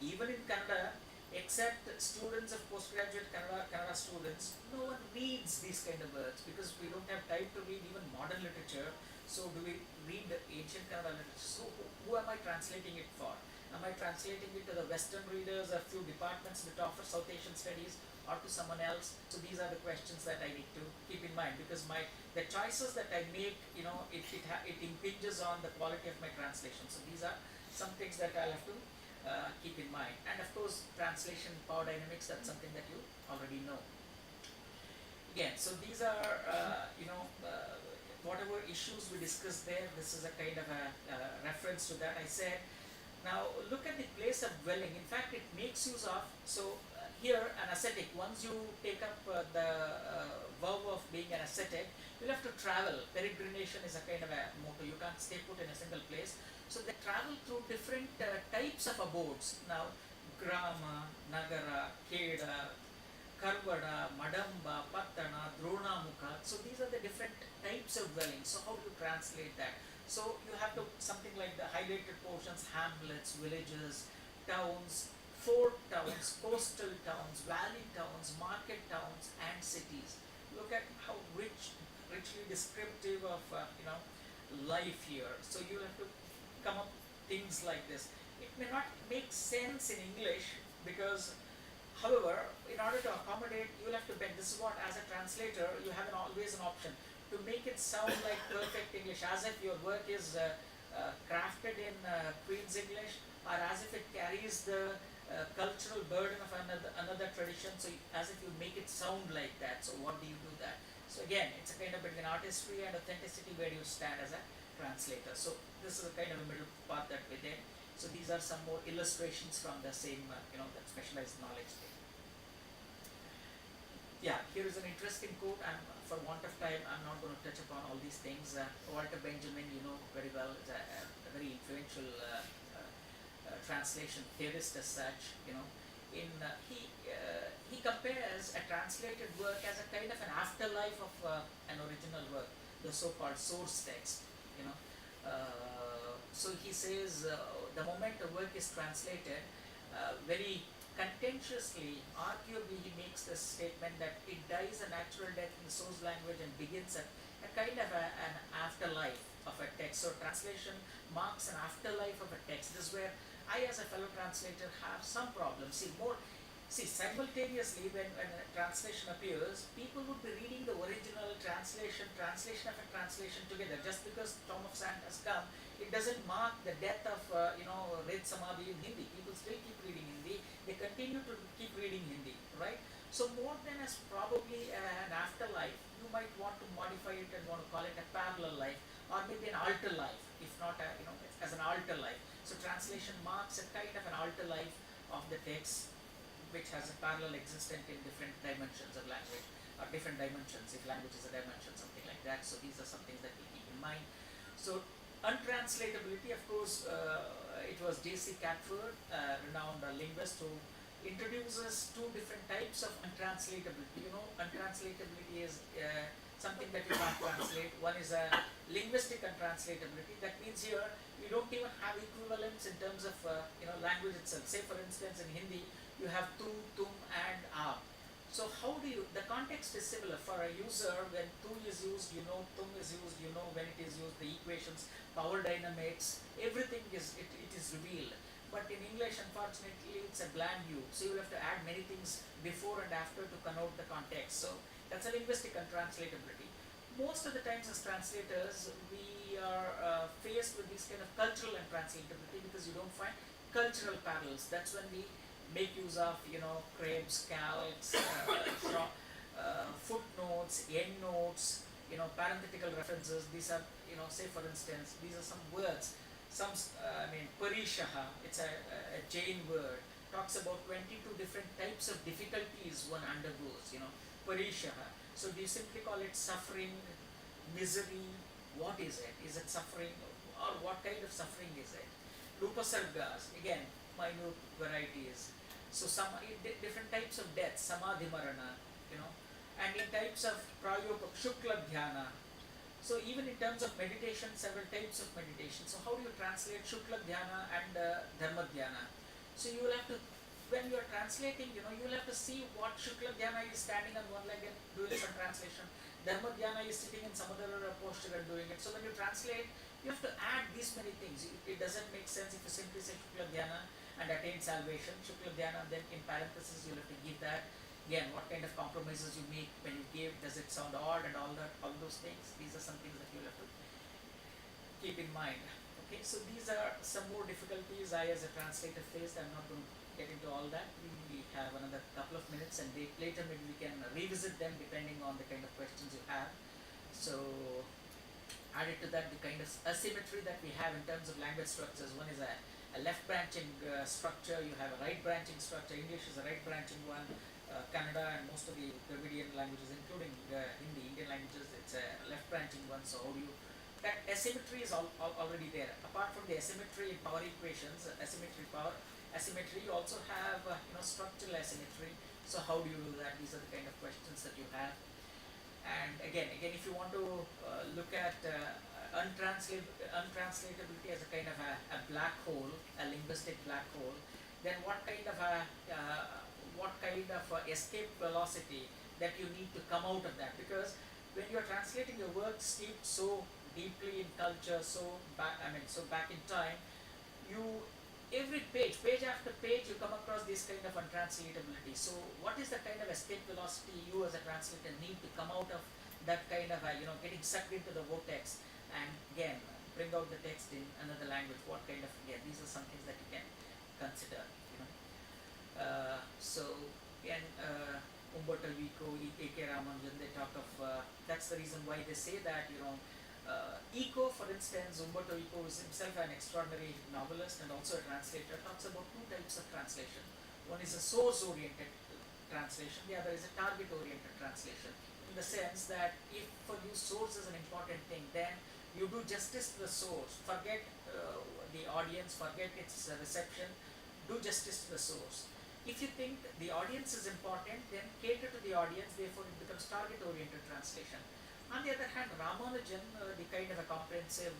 B: Even in Kannada, except students of postgraduate Kannada students, no one reads these kind of works because we don't have time to read even modern literature. So do we read the ancient Kannada literature? So who am I translating it for? Am I translating it to the Western readers, a few departments that offer South Asian studies, or to someone else? So these are the questions that I need to keep in mind, because the choices that I make, it impinges on the quality of my translation. So these are some things that I'll have to keep in mind. And of course, translation, power dynamics, that's something that you already know. Again, so these are, whatever issues we discussed there, this is a kind of a reference to that. I said, now look at the place of dwelling. In fact, it makes use of, so here an ascetic, once you take up the verb of being an ascetic, you'll have to travel. Peregrination is a kind of a motto. You can't stay put in a single place. So they travel through different types of abodes. Now, grama, nagara, keda, Karvada, Madamba, Pattana, Dronamukha. So these are the different types of dwellings. So how do you translate that? So you have to something like the highlighted portions, hamlets, villages, towns, fort towns, coastal towns, valley towns, market towns, and cities. Look at how richly descriptive of life here. So you have to come up things like this. It may not make sense in English because, however, in order to accommodate, you will have to bend. This is what, as a translator, you have always an option to make it sound like perfect English, as if your work is crafted in Queen's English, or as if it carries the cultural burden of another tradition. So as if you make it sound like that. So what do you do that? So again, it's a kind of between artistry and authenticity where you stand as a translator. So this is a kind of a middle path that we did. So these are some more illustrations from the same, that specialized knowledge thing. Yeah, here is an interesting quote, and for want of time, I'm not going to touch upon all these things. Walter Benjamin, you know very well, is a very influential translation theorist as such. He compares a translated work as a kind of an afterlife of an original work, the so-called source text. So he says the moment a work is translated, very contentiously, arguably, he makes this statement that it dies a natural death in the source language and begins a kind of an afterlife of a text. So translation marks an afterlife of a text. This is where I, as a fellow translator, have some problems. Simultaneously, when a translation appears, people would be reading the original translation of a translation together. Just because Tom of Sand has come, it doesn't mark the death of Red Samadhi in Hindi. People still keep reading Hindi. They continue to keep reading Hindi, right? So more than as probably an afterlife, you might want to modify it and want to call it a parallel life, or maybe an alter life, if not as an alter life. So translation marks a kind of an alter life of the text, which has a parallel existent in different dimensions of language, or different dimensions, if language is a dimension, something like that. So these are some things that we keep in mind. So untranslatability, of course, it was J.C. Catford, renowned linguist, who introduces two different types of untranslatability. Untranslatability is something that you can't translate. One is a linguistic untranslatability. That means here you don't even have equivalents in terms of language itself. Say for instance in Hindi you have tu, tum and aap. So how do you, the context is similar for a user. When tu is used, tum is used, when it is used, the equations, power dynamics, everything is, it is revealed. But in English, unfortunately, it's a bland view. So you will have to add many things before and after to connote the context. So that's a linguistic untranslatability. Most of the times as translators, we are faced with this kind of cultural untranslatability because you don't find cultural parallels. That's when we make use of, Krebs, calcs, footnotes, endnotes, parenthetical references. These are, say for instance, these are some words. Parishaha, it's a Jain word, talks about 22 different types of difficulties one undergoes, Parishaha. So do you simply call it suffering, misery? What is it? Is it suffering? Or what kind of suffering is it? Lupasargas, again, minute varieties. So some different types of death, samadhi marana, and in types of prayoga, shukla dhyana. So even in terms of meditation, several types of meditation. So how do you translate shukla dhyana and dharma dhyana? So you will have to, when you are translating, you will have to see what shukla dhyana is standing on one leg and doing some translation. Dharma dhyana is sitting in some other posture and doing it. So when you translate, You have to add these many things. It doesn't make sense if you simply say Shukla Dhyana and attain salvation. Shukla Dhyana, then in parentheses you'll have to give that. Again, what kind of compromises you make when you give, does it sound odd and all that, all those things. These are some things that you'll have to keep in mind. Okay, so these are some more difficulties I as a translator faced. I'm not going to get into all that. We have another couple of minutes, and later maybe we can revisit them depending on the kind of questions you have. So added to that, the kind of asymmetry that we have in terms of language structures. One is a left branching structure, you have a right branching structure. English is a right branching one. Kannada and most of the Dravidian languages, including Hindi, Indian languages, it's a left branching one. So how do you, that asymmetry is already there. Apart from the asymmetry in power equations, asymmetry power, asymmetry, you also have structural asymmetry. So how do you do that? These are the kind of questions that you have. And again, if you want to look at untranslatability as a kind of a black hole, a linguistic black hole, then what kind of escape velocity that you need to come out of that? Because when you are translating your work steeped so deeply in culture, so back in time, you every page after page, you come across this kind of untranslatability. So what is the kind of escape velocity you as a translator need to come out of that kind of getting sucked into the vortex and again bring out the text in another language? What kind of, these are some things that you can consider. So again, Umberto Eco, A.K. Ramanujan, they talk of that's the reason why they say that Eco, for instance, Umberto Eco is himself an extraordinary novelist and also a translator, talks about two types of translation. One is a source-oriented translation, the other is a target-oriented translation. In the sense that if for you source is an important thing, then you do justice to the source, forget the audience, forget its reception, do justice to the source. If you think the audience is important, then cater to the audience, therefore it becomes target-oriented translation. On the other hand, Ramanujan, the kind of a comprehensive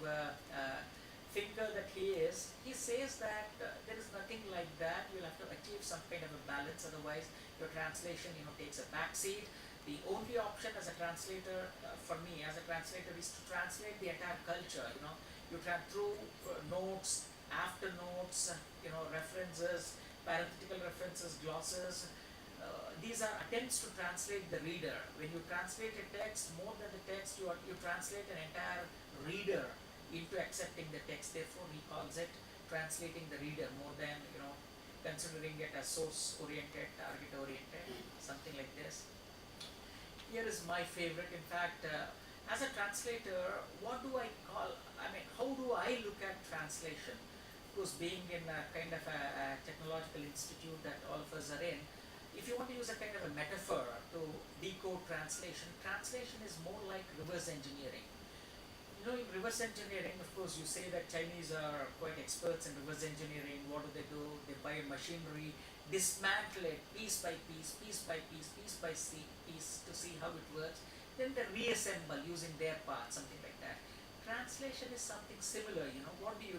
B: thinker that he is, he says that there is nothing like that. You'll have to achieve some kind of a balance, otherwise your translation takes a backseat. The only option as a translator, for me as a translator, is to translate the entire culture. You try through notes, after notes, references, parenthetical references, glosses. These are attempts to translate the reader. When you translate a text, more than the text, you translate an entire reader into accepting the text. Therefore, he calls it translating the reader more than considering it as source-oriented, target-oriented, something like this. Here is my favorite. In fact, as a translator, what do I call? How do I look at translation? Of course, being in a kind of a technological institute that all of us are in, if you want to use a kind of a metaphor to decode translation, translation is more like reverse engineering. In reverse engineering, of course, you say that Chinese are quite experts in reverse engineering. What do? They buy machinery, dismantle it piece by piece, piece by piece, piece by piece to see how it works. Then they reassemble using their parts, something like that. Translation is something similar. What do?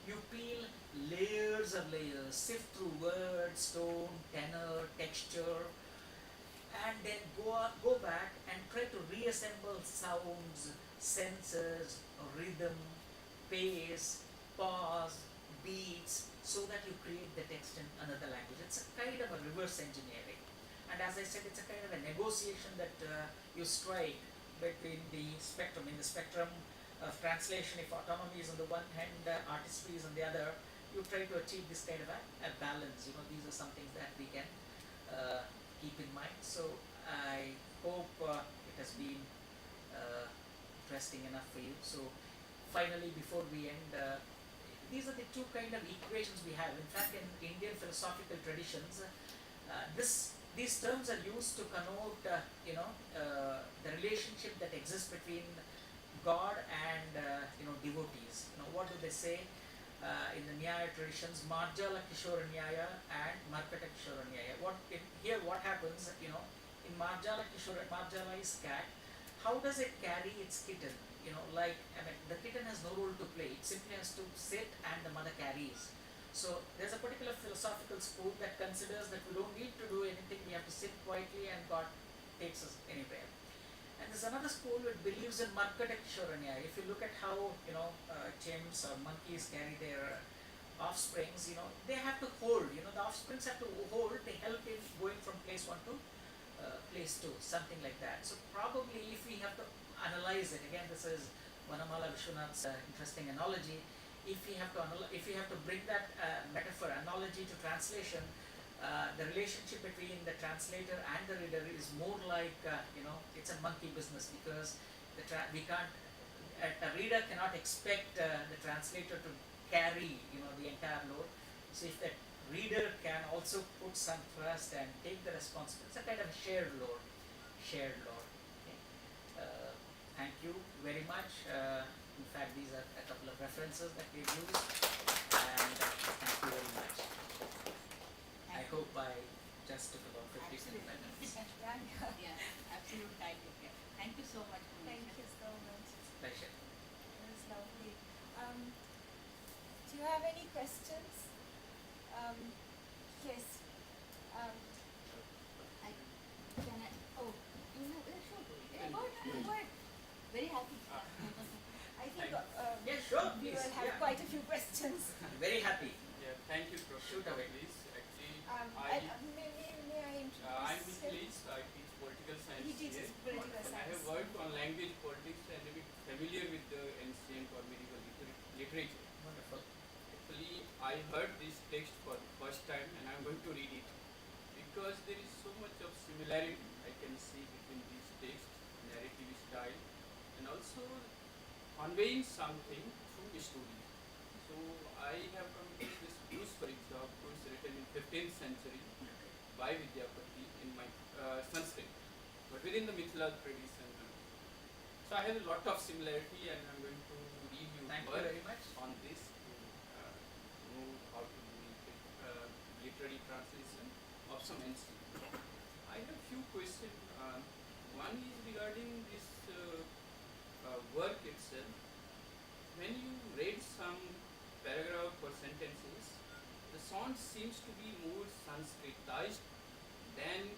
B: You peel layers of layers, sift through words, tone, tenor, texture, and then go back and try to reassemble sounds, senses, rhythm, pace, pause, beats, so that you create the text in another language. It's a kind of a reverse engineering. And as I said, it's a kind of a negotiation that you strike between the spectrum. In the spectrum of translation, if autonomy is on the one hand, artistry is on the other, you try to achieve this kind of a balance. These are some things that we can keep in mind. So I hope it has been interesting enough for you. So finally, before we end, these are the two kind of equations we have. In fact, in Indian philosophical traditions, these terms are used to connote the relationship that exists between God and devotees. What do they say in the Nyaya traditions? Marjala Kishora Nyaya and Markata Kishora Nyaya. Here what happens? In Marjala Kishora, Marjala is cat. How does it carry its kitten? The kitten has no role to play. It simply has to sit and the mother carries. So there's a particular philosophical school that considers that we don't need to do anything. We have to sit quietly and God takes us anywhere. And there's another school which believes in Markateshwaranya. If you look at how, chimps or monkeys carry their offsprings, they have to hold, the offsprings have to hold, they help in going from place one to place two, something like that. So probably if we have to analyze it, again this is Vanamala Vishwanath's interesting analogy, if we have to bring that metaphor, analogy to translation, the relationship between the translator and the reader is more like, it's a monkey business, because we can't, a reader cannot expect the translator to carry, the entire load. So if that reader can also put some trust and take the responsibility, it's a kind of a shared load. Okay. Thank you very much. In fact, these are a couple of references that we've used, and thank you very much. I hope I just took about 15 minutes.
C: Yeah, absolute time. Thank you so much.
A: Thank you so much.
B: Pleasure.
A: It was lovely. Do you have any questions? Yes.
C: Can I? Oh, sure. Yeah, go ahead. Very happy.
A: I think
B: Yeah, sure,
A: we
B: please.
A: will have
B: Yeah.
A: quite a few questions.
B: Very happy.
D: Yeah, thank you, Professor.
B: Shoot away.
D: Please, actually,
A: May I introduce
D: I'm with
A: him?
D: Liz. I teach political science
A: He teaches
D: here.
A: political
D: And I have
A: science.
D: worked on language, politics, and a bit familiar with the ancient or medieval literature.
B: Wonderful.
D: Actually, I heard this text for the first time, and I'm going to read it because there is so much of similarity I can see between these texts, narrative style, and also conveying something through a story. So I have come across this prose, for example, prose written in 15th century by Vidyapati in my Sanskrit, but within the Mithila tradition. So I have a lot of similarity, and I'm going to read you
B: Thank you
D: work
B: very much.
D: on this to know how to do literary translation of some ancient. I have few questions. One is regarding this work itself. When you read some paragraph or sentences, the sound seems to be more Sanskritized than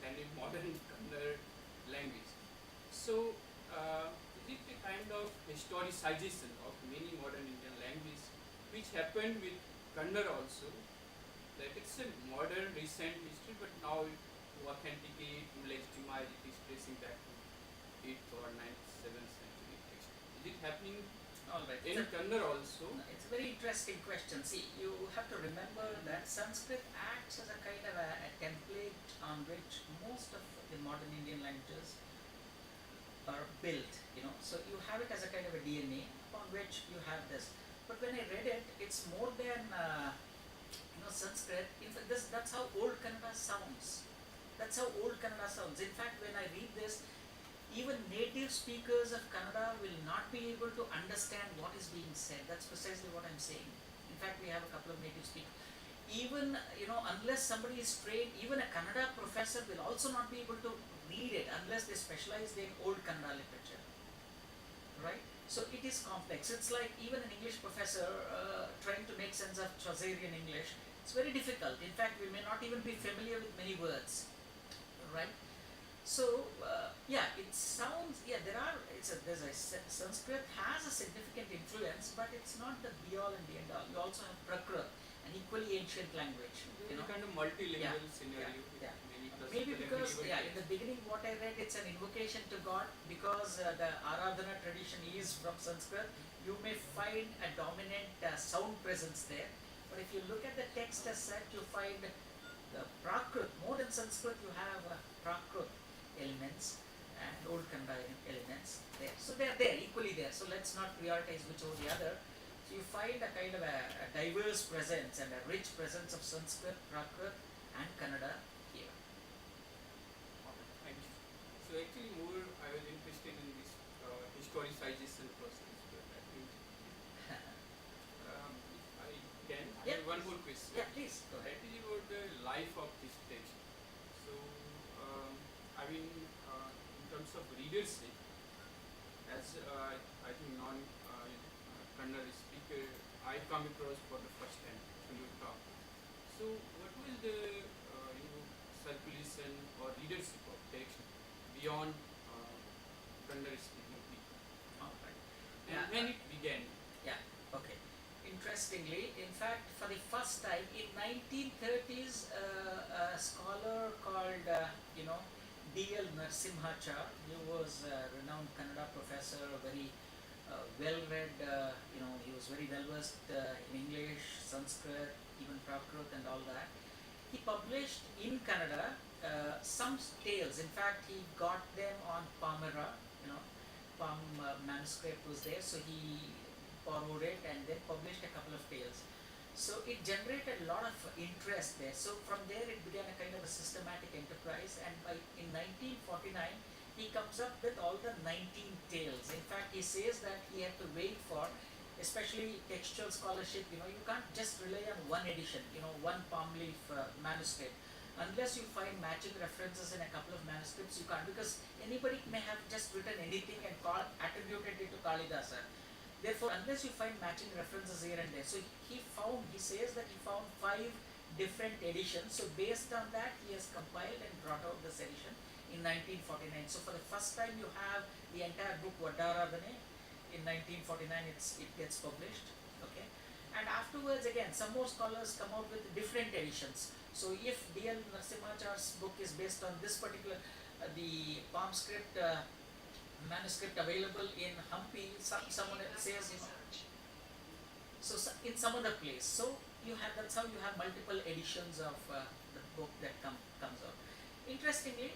D: a modern Kannada language. So, is it a kind of historicization of many modern Indian languages, which happened with Kannada also, that it's a modern, recent history, but now to authenticate, to legitimize, it is tracing back to 8th or 9th, 7th century text. Is it happening
B: All right.
D: in Kannada also?
B: It's a very interesting question. See, you have to remember that Sanskrit acts as a kind of a template on which most of the modern Indian languages are built, So you have it as a kind of a DNA upon which you have this. But when I read it, it's more than, Sanskrit. In fact, that's how old Kannada sounds. That's how old Kannada sounds. In fact, when I read this, even native speakers of Kannada will not be able to understand what is being said. That's precisely what I'm saying. In fact, we have a couple of native speakers. Even, unless somebody is trained, even a Kannada professor will also not be able to read it unless they specialize in old Kannada literature. Right? So it is complex. It's like even an English professor trying to make sense of Chaucerian English. It's very difficult. In fact, we may not even be familiar with many words. Right? So, it sounds, Sanskrit has a significant influence, but it's not the be all and the end all. You also have Prakrit, an equally ancient language.
D: There is a kind of multilingual
B: Yeah,
D: scenario
B: yeah,
D: with many
B: Maybe
D: classical
B: because,
D: and medieval
B: in the beginning what I read, it's an invocation to God, because the Aradhana tradition is from Sanskrit. You may find a dominant sound presence there, but if you look at the text as such, you find the Prakrit. More than Sanskrit, you have Prakrit elements and old Kannada elements there. So they are there, equally there. So let's not prioritize which over the other. So you find a kind of a diverse presence and a rich presence of Sanskrit, Prakrit and Kannada here.
D: Thank you. So actually more I was interested in this historicization process. But I think if I can, I
B: Yeah,
D: have one
B: please.
D: more question.
B: Yeah, please go
D: That
B: ahead.
D: is about the life of this text. So in terms of readership, as I think Kannada speaker, I come across for the first time when you talk. So what will the circulation or readership of text beyond
B: interestingly, in fact, for the first time in 1930s, a scholar called, D.L. Narasimhachar, he was a renowned Kannada professor, very well-read, he was very well-versed in English, Sanskrit, even Prakrit and all that. He published in Kannada some tales. In fact, he got them on Palmyra, Palm manuscript was there, so he borrowed it and then published a couple of tales. So it generated a lot of interest there. So from there it began a kind of a systematic enterprise, and in 1949 he comes up with all the 19 tales. In fact, he says that he had to wait for, especially textual scholarship, you can't just rely on one edition, one palm leaf manuscript. Unless you find matching references in a couple of manuscripts, you can't, because anybody may have just written anything and attributed it to Kalidasa. Therefore, unless you find matching references here and there, so he says that he found 5 different editions. So based on that, he has compiled and brought out this edition in 1949. So for the first time, you have the entire book Vaddaradhane. In 1949, it gets published. Okay, and afterwards, again, some more scholars come out with different editions. So if D.L. Narasimhachar's book is based on this particular, the palm script manuscript available in Hampi, someone says, so in some other place. So that's how you have multiple editions of the book that comes out. Interestingly,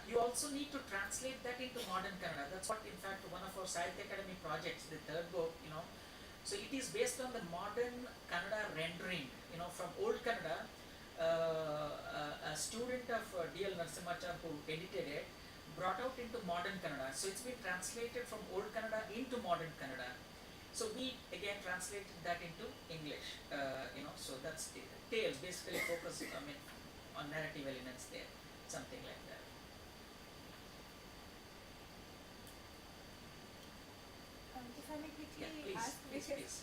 B: you also need to translate that into modern Kannada. That's what, in fact, one of our Sahitya Academy projects, the third book, so it is based on the modern Kannada rendering, from old Kannada. A student of D.L. Narasimhachar who edited it brought out into modern Kannada. So it's been translated from old Kannada into modern Kannada. So we again translated that into English. So that's tales basically focus, on narrative elements there, something like that.
A: If I may quickly
B: Yeah, please,
A: ask,
B: please.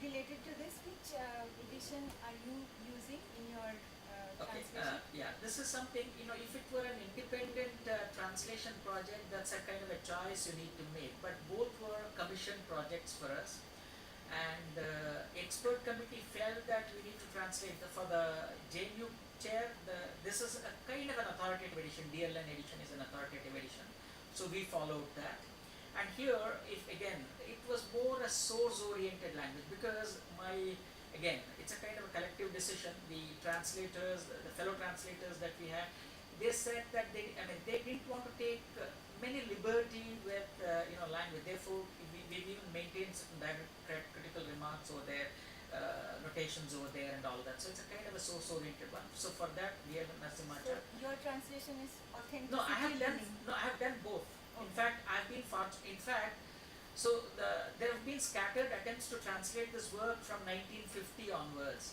A: related to this, which edition are you using in your
B: Okay,
A: translation?
B: this is something, if it were an independent translation project, that's a kind of a choice you need to make. But both were commissioned projects for us. And expert committee felt that we need to translate for the JNU chair. This is a kind of an authoritative edition. DLN edition is an authoritative edition. So we followed that. And here, it was more a source-oriented language, because it's a kind of a collective decision. The translators, the fellow translators that we have, they said that they didn't want to take many liberty with language. Therefore, we've even maintained certain critical remarks over there, notations over there, and all that. So it's a kind of a source-oriented one. So for that, we have Narasimhachar.
A: So your translation is authentic.
B: No, I have done both. In fact, I've been fortunate. In fact, there have been scattered attempts to translate this work from 1950 onwards,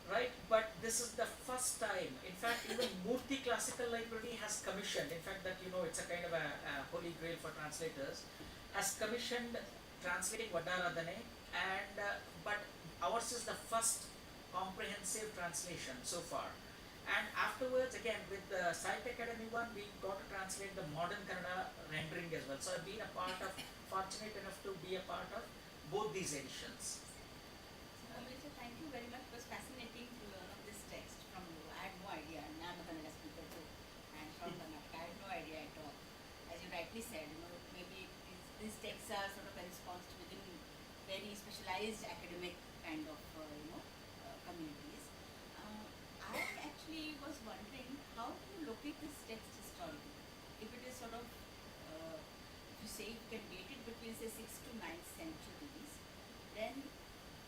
B: right? But this is the first time. In fact, even Murthy Classical Library has commissioned. In fact, that it's a kind of a holy grail for translators. Has commissioned translating Vaddaradhane, and but ours is the first comprehensive translation so far. And afterwards, again, with the Sahitya Academy one, we got to translate the modern Kannada rendering as well. So I've been fortunate enough to be a part of both these editions.
C: Komalesha, thank you very much. It was fascinating to learn of this text from you. I had no idea. I am a Kannada speaker too, and from Karnataka, I had no idea at all. As you rightly said, maybe these texts are sort of ensconced within very specialized academic kind of communities. I actually was wondering, how do you locate this text historically? If it is sort of, if you say you can date it between say 6th to 9th centuries, then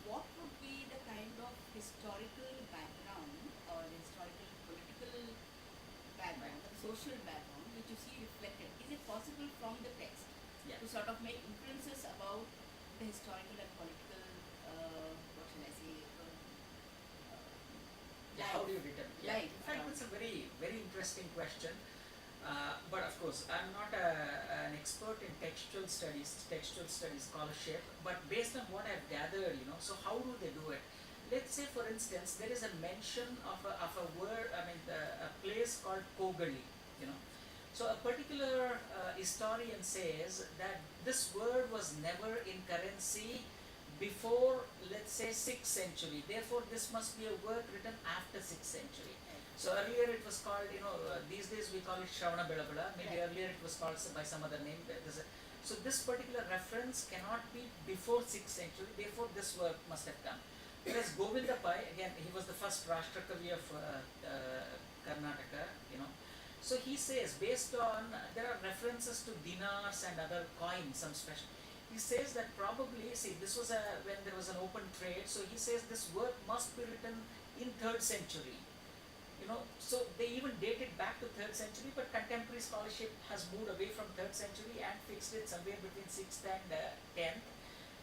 C: what would be the kind of historical background or historical political background, or social background which you see reflected? Is it possible from the text to sort of make inferences about the historical and political, what shall I say,
B: How do you determine?
C: Life.
B: In fact, it's a very, very interesting question. But of course, I'm not an expert in textual studies scholarship. But based on what I've gathered, so how do they do it? Let's say, for instance, there is a mention of a word. A place called Kogali. So a particular historian says that this word was never in currency before, let's say, 6th century. Therefore, this must be a work written after 6th century. So earlier it was called, these days we call it Shravana Belabala. Maybe earlier it was called by some other name. So this particular reference cannot be before 6th century. Therefore, this work must have come. Whereas Govinda Pai, again, he was the first Rashtrakavi of Karnataka. So he says, based on, there are references to dinars and other coins, some special. He says that probably, see, this was when there was an open trade. So he says this work must be written in 3rd century. So they even date it back to 3rd century, but contemporary scholarship has moved away from 3rd century and fixed it somewhere between 6th and 10th.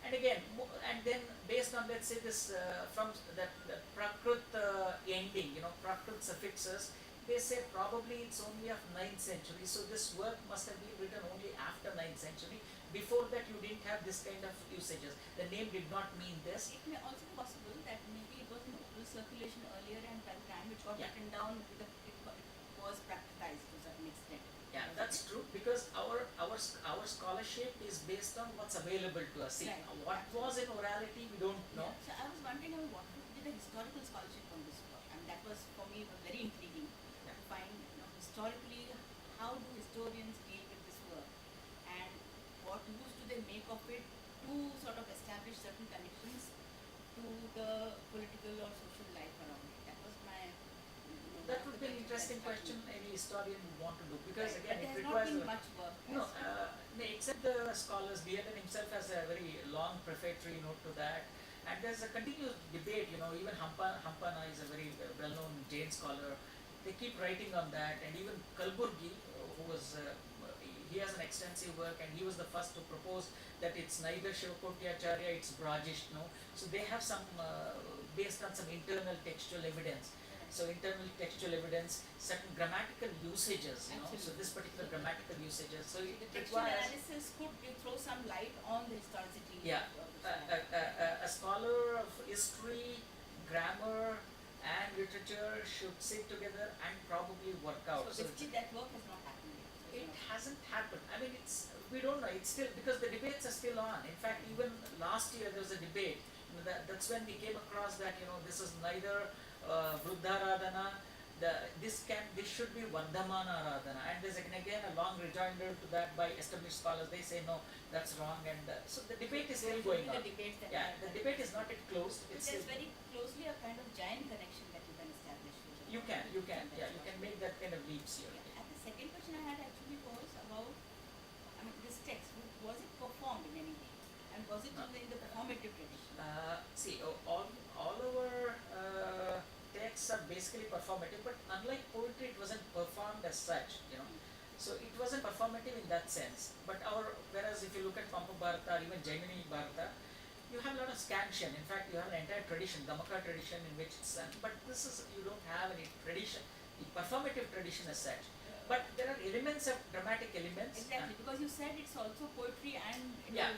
B: And again, and then based on, let's say, this from the Prakrut ending, Prakrut suffixes, they say probably it's only of 9th century. So this work must have been written only after 9th century. Before that, you didn't have this kind of usages. The name did not mean this.
C: It may also be possible that maybe it was in oral circulation earlier, and by the time it got written down, it was practicized to a certain extent.
B: Yeah, that's true, because our scholarship is based on what's available to us. See,
C: Right.
B: what was in orality, we don't know.
C: So I was wondering, what would be the historical scholarship on this work? And that was, for me, very intriguing to find, historically, how do historians deal with this work? And what use do they make of it to sort of establish certain connections to the political or social life around it? That was my...
B: That would be an interesting question any historian would want to do, because
C: Right.
B: again,
C: But
B: it
C: there has not
B: requires
C: been much work.
B: except the scholars. Dieter himself has a very long prefatory note to that, and there's a continuous debate. Even Hampana is a very well-known Jain scholar. They keep writing on that, and even Kalburgi, who was he has an extensive work, and he was the first to propose that it's neither Shivakotyacharya, it's Brajish. So they have some based on some internal textual evidence. So internal textual evidence, certain grammatical usages, so this particular grammatical usages. So it
C: The textual
B: requires
C: analysis could throw some light on the historicity.
B: Yeah.
C: of this
B: a scholar of history, grammar, and literature should sit together and probably work out.
C: So basically that work has not happened yet.
B: It hasn't happened. I mean, we don't know. It's still, because the debates are still on. In fact, even last year there was a debate. That's when we came across that this is neither Vaddaradhane. This should be Vardhamana Aradhana. And there's again a long rejoinder to that by established scholars. They say no, that's wrong. And so the debate is still going on. The debate is not yet closed. It's
C: There's
B: still,
C: very closely a kind of giant connection that you can establish.
B: you can make that kind of leaps here.
C: And the second question I had actually was about, this text, was it performed in any way? And was it
B: No.
C: in the performative tradition?
B: All our texts are basically performative, but unlike poetry, it wasn't performed as such. So it wasn't performative in that sense. But whereas if you look at Pampa Bharata or even Jaimini Bharata, you have a lot of scansion. In fact, you have an entire tradition, Gamaka tradition, in which it's done. But you don't have any tradition, the performative tradition as such. But there are elements of dramatic elements.
C: Exactly, because you said it's also poetry and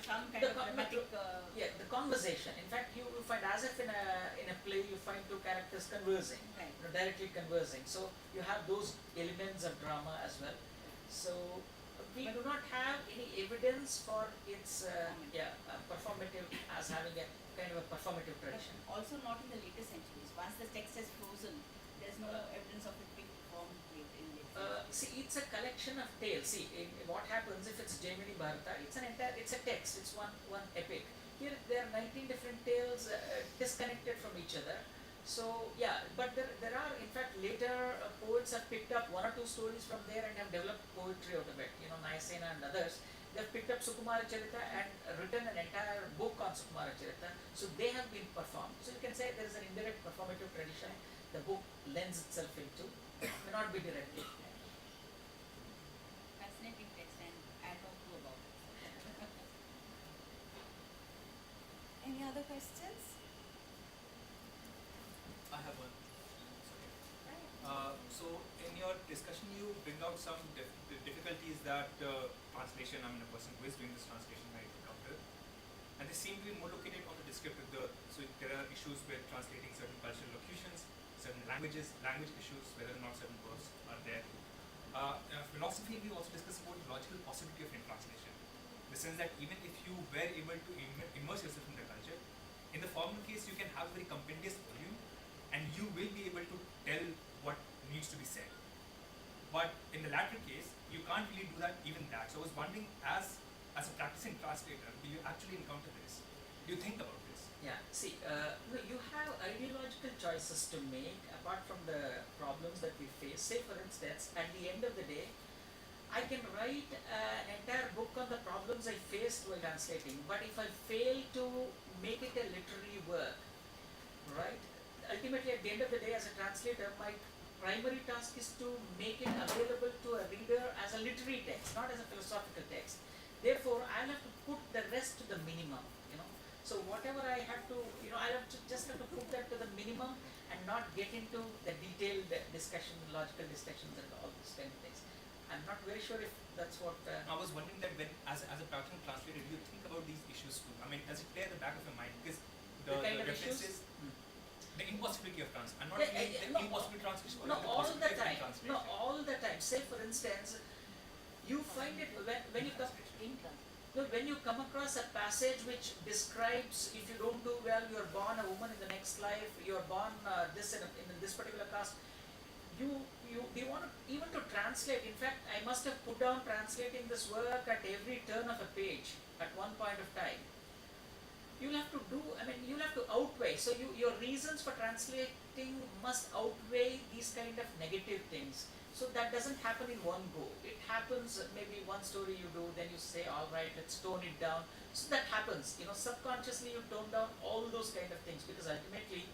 C: some kind
B: The
C: of dramatic...
B: the conversation. In fact, you will find, as if in a play, you find two characters conversing,
C: Right.
B: directly conversing. So you have those elements of drama as well. So we do not have any evidence for its performative, as having a kind of a performative
C: But
B: tradition.
C: also not in the later centuries. Once the text has frozen, there's no evidence of it being performed later in later.
B: See, it's a collection of tales. See, what happens if it's Jaimini Bharata? It's a text. It's one epic. Here there are 19 different tales disconnected from each other. So but there are, in fact, later poets have picked up one or two stories from there and have developed poetry out of it. Nayasena and others. They have picked up Sukumara Charita and written an entire book on Sukumara Charita. So they have been performed. So you can say there is an indirect performative tradition the book lends itself into. May not be directly.
C: Fascinating text, and I know too about it.
A: Any other questions?
E: I have one. So in your discussion, you bring out some difficulties that translation, a person who is doing this translation might encounter, and they seem to be more located on the descriptive. So there are issues with translating certain cultural locutions, certain language issues, whether or not certain verbs are there. Philosophy, we also discuss about the logical possibility of translation, the sense that even if you were able to immerse yourself in the culture, in the formal case you can have a very compendious volume and you will be able to tell what needs to be said. But in the latter case, you can't really do that, even that. So I was wondering, as a practicing translator, do you actually encounter this? Do you think about this?
B: Yeah, see, no, you have ideological choices to make apart from the problems that we face. Say, for instance, at the end of the day, I can write an entire book on the problems I faced while translating, but if I fail to make it a literary work, right, ultimately at the end of the day, as a translator, my primary task is to make it available to a reader as a literary text, not as a philosophical text. Therefore, I'll have to put the rest to the minimum, you know. So whatever I have to, you know, I'll have to just have to put that to the minimum and not get into the detailed discussion, logical discussions and all these kind of things. I'm not very sure if that's what...
E: I was wondering that when, as a practicing translator, do you think about these issues too? I mean, does it play at the back of your mind? Because the
B: kind of
E: references, the impossibility of translation, and not
B: Yeah,
E: really the
B: no,
E: impossible translation, but
B: No,
E: the
B: all the
E: possibility of
B: time.
E: translation.
B: No, all the time. Say, for instance, you find it when you come...
C: In translation.
B: No, when you come across a passage which describes if you don't do well, you're born a woman in the next life, you're born this in this particular caste, you want to, even to translate, in fact, I must have put down translating this work at every turn of a page at one point of time. You'll have to do, I mean, you'll have to outweigh, so your reasons for translating must outweigh these kind of negative things. So that doesn't happen in one go. It happens, maybe one story you do, then you say, all right, let's tone it down. So that happens, you know, subconsciously you tone down all those kind of things, because ultimately,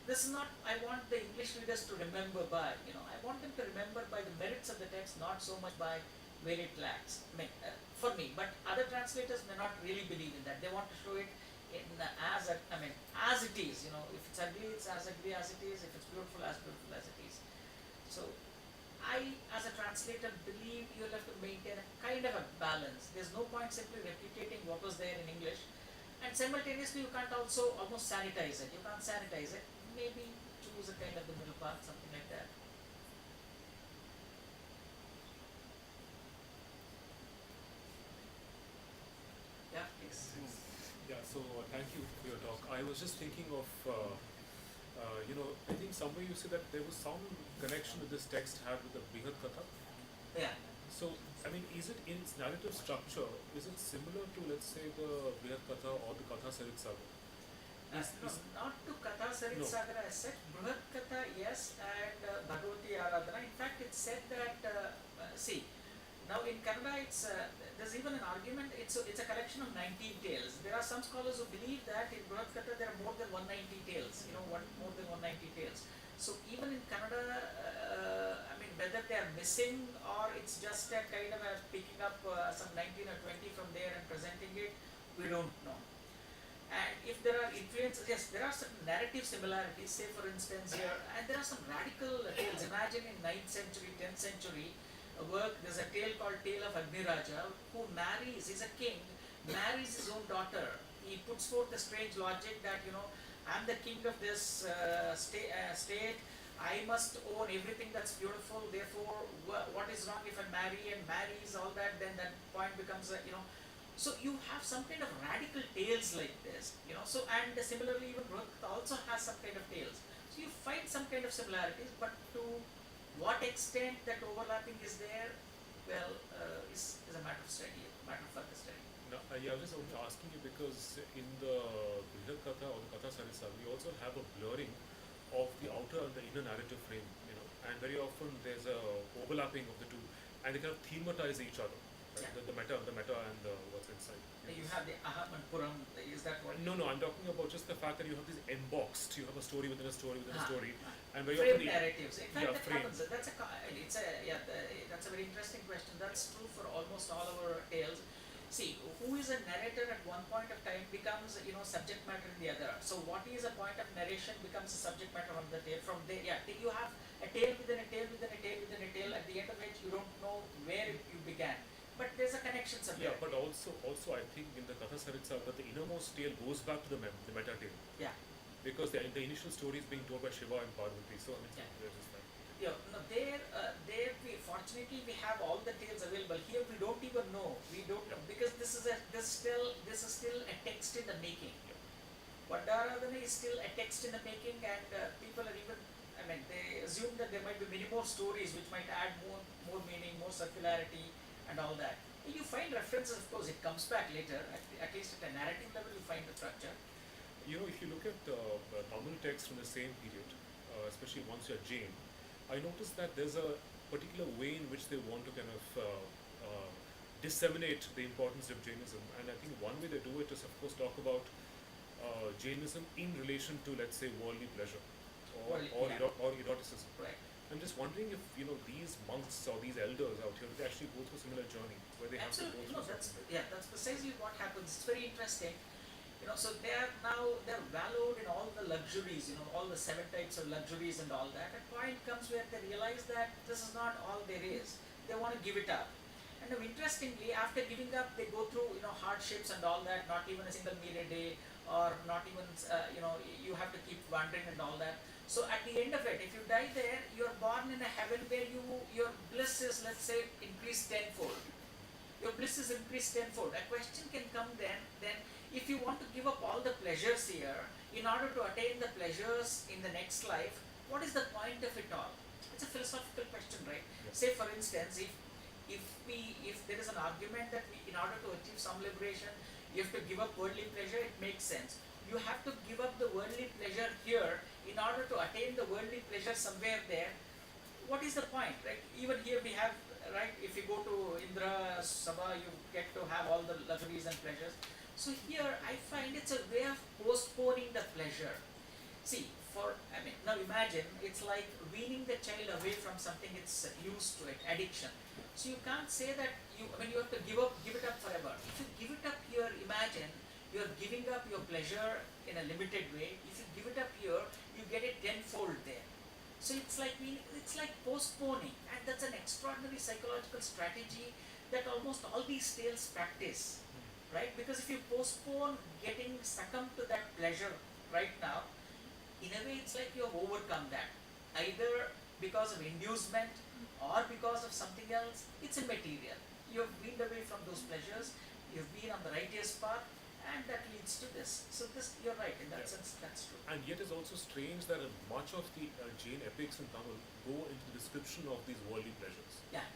B: this is not, I want the English readers to remember by, you know, I want them to remember by the merits of the text, not so much by where it lacks. I mean, for me, but other translators may not really believe in that. They want to show it in as it is, you know, if it's ugly, it's as ugly as it is, if it's beautiful as it is. So, I, as a translator, believe you'll have to maintain a kind of a balance. There's no point simply replicating what was there in English, and simultaneously you can't also almost sanitize it. You can't sanitize it. Maybe choose a kind of the middle path, something like that. Yeah, please.
F: Yeah, so thank you for your talk. I was just thinking of, you know, I think somewhere you said that there was some connection that this text had with the Brihat Katha.
B: Yeah.
F: So, I mean, is it in its narrative structure, is it similar to, let's say, the Brihat Katha or the Katha Sarit Saga?
B: No, not to Katha Sarit
F: No.
B: Sagar as said. Brihat Katha, yes, and Vaddaradhane. In fact, it's said that, see, now in Kannada, it's there's even an argument. It's a collection of 19 tales. There are some scholars who believe that in Brihat Katha there are more than 190 tales. You know, more than 190 tales. So even in Kannada, I mean, whether they are missing or it's just a kind of a picking up some 19 or 20 from there and presenting it, we don't know. And if there are influences, yes, there are some narrative similarities. Say, for instance, here, and there are some radical tales. Imagine in 9th century, 10th century, a work, there's a tale called Tale of Agniraja, who marries, he's a king, marries his own daughter. He puts forth the strange logic that, you know, I'm the king of this state, I must own everything that's beautiful, therefore, what is wrong if I marry, and marries all that, then that point becomes a, you know. So you have some kind of radical tales like this, you know. So, and similarly, even Brihat also has some kind of tales. So you find some kind of similarities, but to what extent that overlapping is there, well, is a matter of study, a matter of further study.
F: No, yeah, I was just asking you because in the Brihat Katha or the Katha Sarit Saga, we also have a blurring of the outer and the inner narrative frame, you know, and very often there's a overlapping of the two, and they kind of thematize each other. Right?
B: Yeah.
F: The meta and the what's inside.
B: You have the Aham and Puram, is that what?
F: No, I'm talking about just the fact that you have this emboxed. You have a story within a story within a story, and very
B: Frame
F: often
B: narratives. In fact,
F: yeah,
B: that
F: frame.
B: happens. That's a very interesting question. That's true for almost all our tales. See, who is a narrator at one point of time becomes, you know, subject matter in the other. So what is a point of narration becomes a subject matter of the tale. From there, you have a tale within a tale within a tale within a tale, at the end of which you don't know where you began. But there's a connection somewhere.
F: Yeah, but also I think in the Katha Sarit Saga, the innermost tale goes back to the meta tale.
B: Yeah.
F: Because the initial story is being told by Shiva and Parvati. So I mean,
B: Yeah.
F: there's just that.
B: Yeah, no, there we fortunately we have all the tales available. Here we don't even know. We don't know because this this is still a text in the making. Vaddaradhane is still a text in the making, and people are even, I mean, they assume that there might be many more stories which might add more meaning, more circularity, and all that. You find references, of course, it comes back later, at least at a narrative level, you find the structure.
F: You know, if you look at Tamil text from the same period, especially once you're Jain, I noticed that there's a particular way in which they want to kind of disseminate the importance of Jainism, and I think one way they do it is, of course, talk about Jainism in relation to, let's say, worldly pleasure or eroticism.
B: Right.
F: I'm just wondering if, you know, these monks or these elders out here, they actually go through a similar journey where they
B: Absolutely,
F: have to go through something.
B: that's precisely what happens. It's very interesting. You know, so they're wallowed in all the luxuries, you know, all the 7 types of luxuries and all that. A point comes where they realize that this is not all there is. They want to give it up. And now, interestingly, after giving up, they go through, you know, hardships and all that, not even a single meal a day, or not even, you know, you have to keep wandering and all that. So at the end of it, if you die there, you're born in a heaven where your bliss is, let's say, increased tenfold. Your bliss is increased tenfold. A question can come then if you want to give up all the pleasures here in order to attain the pleasures in the next life, what is the point of it all? It's a philosophical question, right?
F: Yeah.
B: Say, for instance, if there is an argument that in order to achieve some liberation, you have to give up worldly pleasure, it makes sense. You have to give up the worldly pleasure here in order to attain the worldly pleasure somewhere there. What is the point, right? Even here we have, right, if you go to Indra Sabha, you get to have all the luxuries and pleasures. So here I find it's a way of postponing the pleasure. See, now imagine it's like weaning the child away from something it's used to, it, addiction. So you can't say that you have to give it up forever. If you give it up here, imagine you're giving up your pleasure in a limited way. If you give it up here, you get it tenfold there. So it's like postponing, and that's an extraordinary psychological strategy that almost all these tales practice, right? Because if you postpone succumb to that pleasure right now, in a way it's like you have overcome that, either because of inducement or because of something else. It's immaterial. You have weaned away from those pleasures, you've been on the righteous path, and that leads to this. So you're right, in that sense, that's true.
F: And yet it's also strange that much of the Jain epics in Tamil go into the description of these worldly pleasures.
B: Yeah.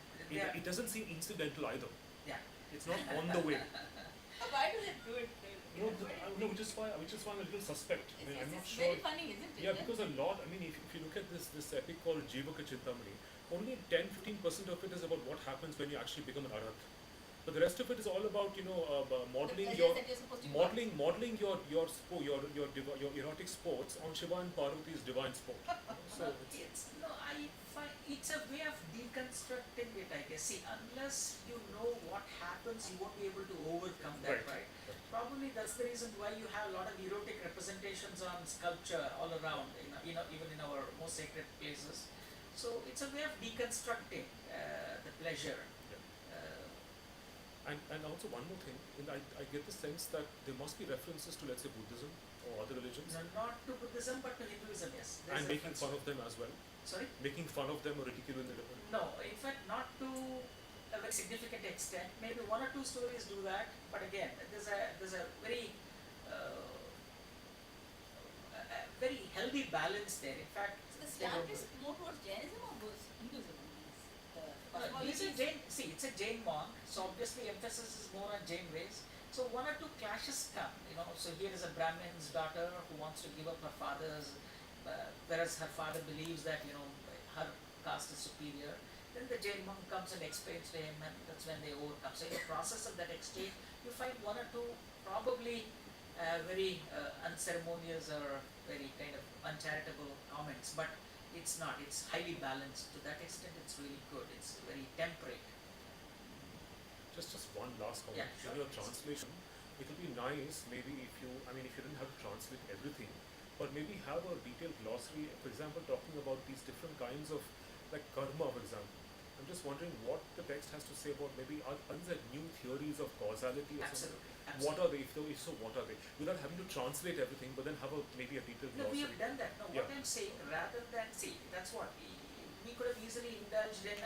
F: It doesn't seem incidental either.
B: Yeah.
F: It's not on the way.
C: Why do they do it?
F: No, which is why I'm a little suspect. I'm not
C: It's
F: sure.
C: very funny, isn't it?
F: Yeah, because a lot, if you look at this epic called Jivaka Chintamani, only 10-15% of it is about what happens when you actually become an Arhat. But the rest of it is all about, modeling your erotic sports on Shiva and Parvati's divine sport. So
B: I find it's a way of deconstructing it, I guess. See, unless you know what happens, you won't be able to overcome that, right? Probably that's the reason why you have a lot of erotic representations on sculpture all around, even in our most sacred places. So it's a way of deconstructing the pleasure.
F: And also one more thing, I get the sense that there must be references to, let's say, Buddhism or other religions.
B: No, not to Buddhism, but to Hinduism, yes.
F: And making fun of them as well.
B: Sorry?
F: Making fun of them or ridiculing them.
B: No, in fact, not to a very significant extent. Maybe 1 or 2 stories do that, but again, there's a very very healthy balance there. In fact,
C: So the slant is more towards Jainism or Hinduism?
B: It's a Jain monk, so obviously emphasis is more on Jain ways. So 1 or 2 clashes come, so here is a Brahmin's daughter who wants to give up her father's, whereas her father believes that, her caste is superior. Then the Jain monk comes and explains to him, and that's when they overcome. So in the process of that exchange, you find 1 or 2 probably very unceremonious or very kind of uncharitable comments, but it's not. It's highly balanced. To that extent, it's really good. It's very temperate.
F: Just one last comment.
B: Yeah, sure.
F: In your translation, it would be nice maybe if you didn't have to translate everything, but maybe have a detailed glossary, for example, talking about these different kinds of, like karma, for example. I'm just wondering what the text has to say about maybe are there new theories of causality or something?
B: Absolutely.
F: What are they? If so, what are they? Without having to translate everything, but then have maybe a detailed
B: No, we
F: glossary.
B: have done that. No, what I'm saying, rather than, that's what we could have easily indulged in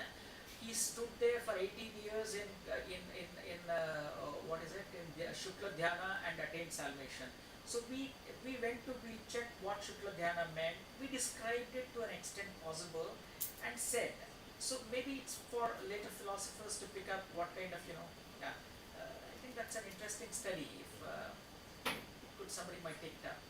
B: he stood there for 18 years in what is it, in the Shukla Dhyana and attained salvation. So we checked what Shukla Dhyana meant, we described it to an extent possible and said, so maybe it's for later philosophers to pick up what kind of, I think that's an interesting study if could somebody might take it up.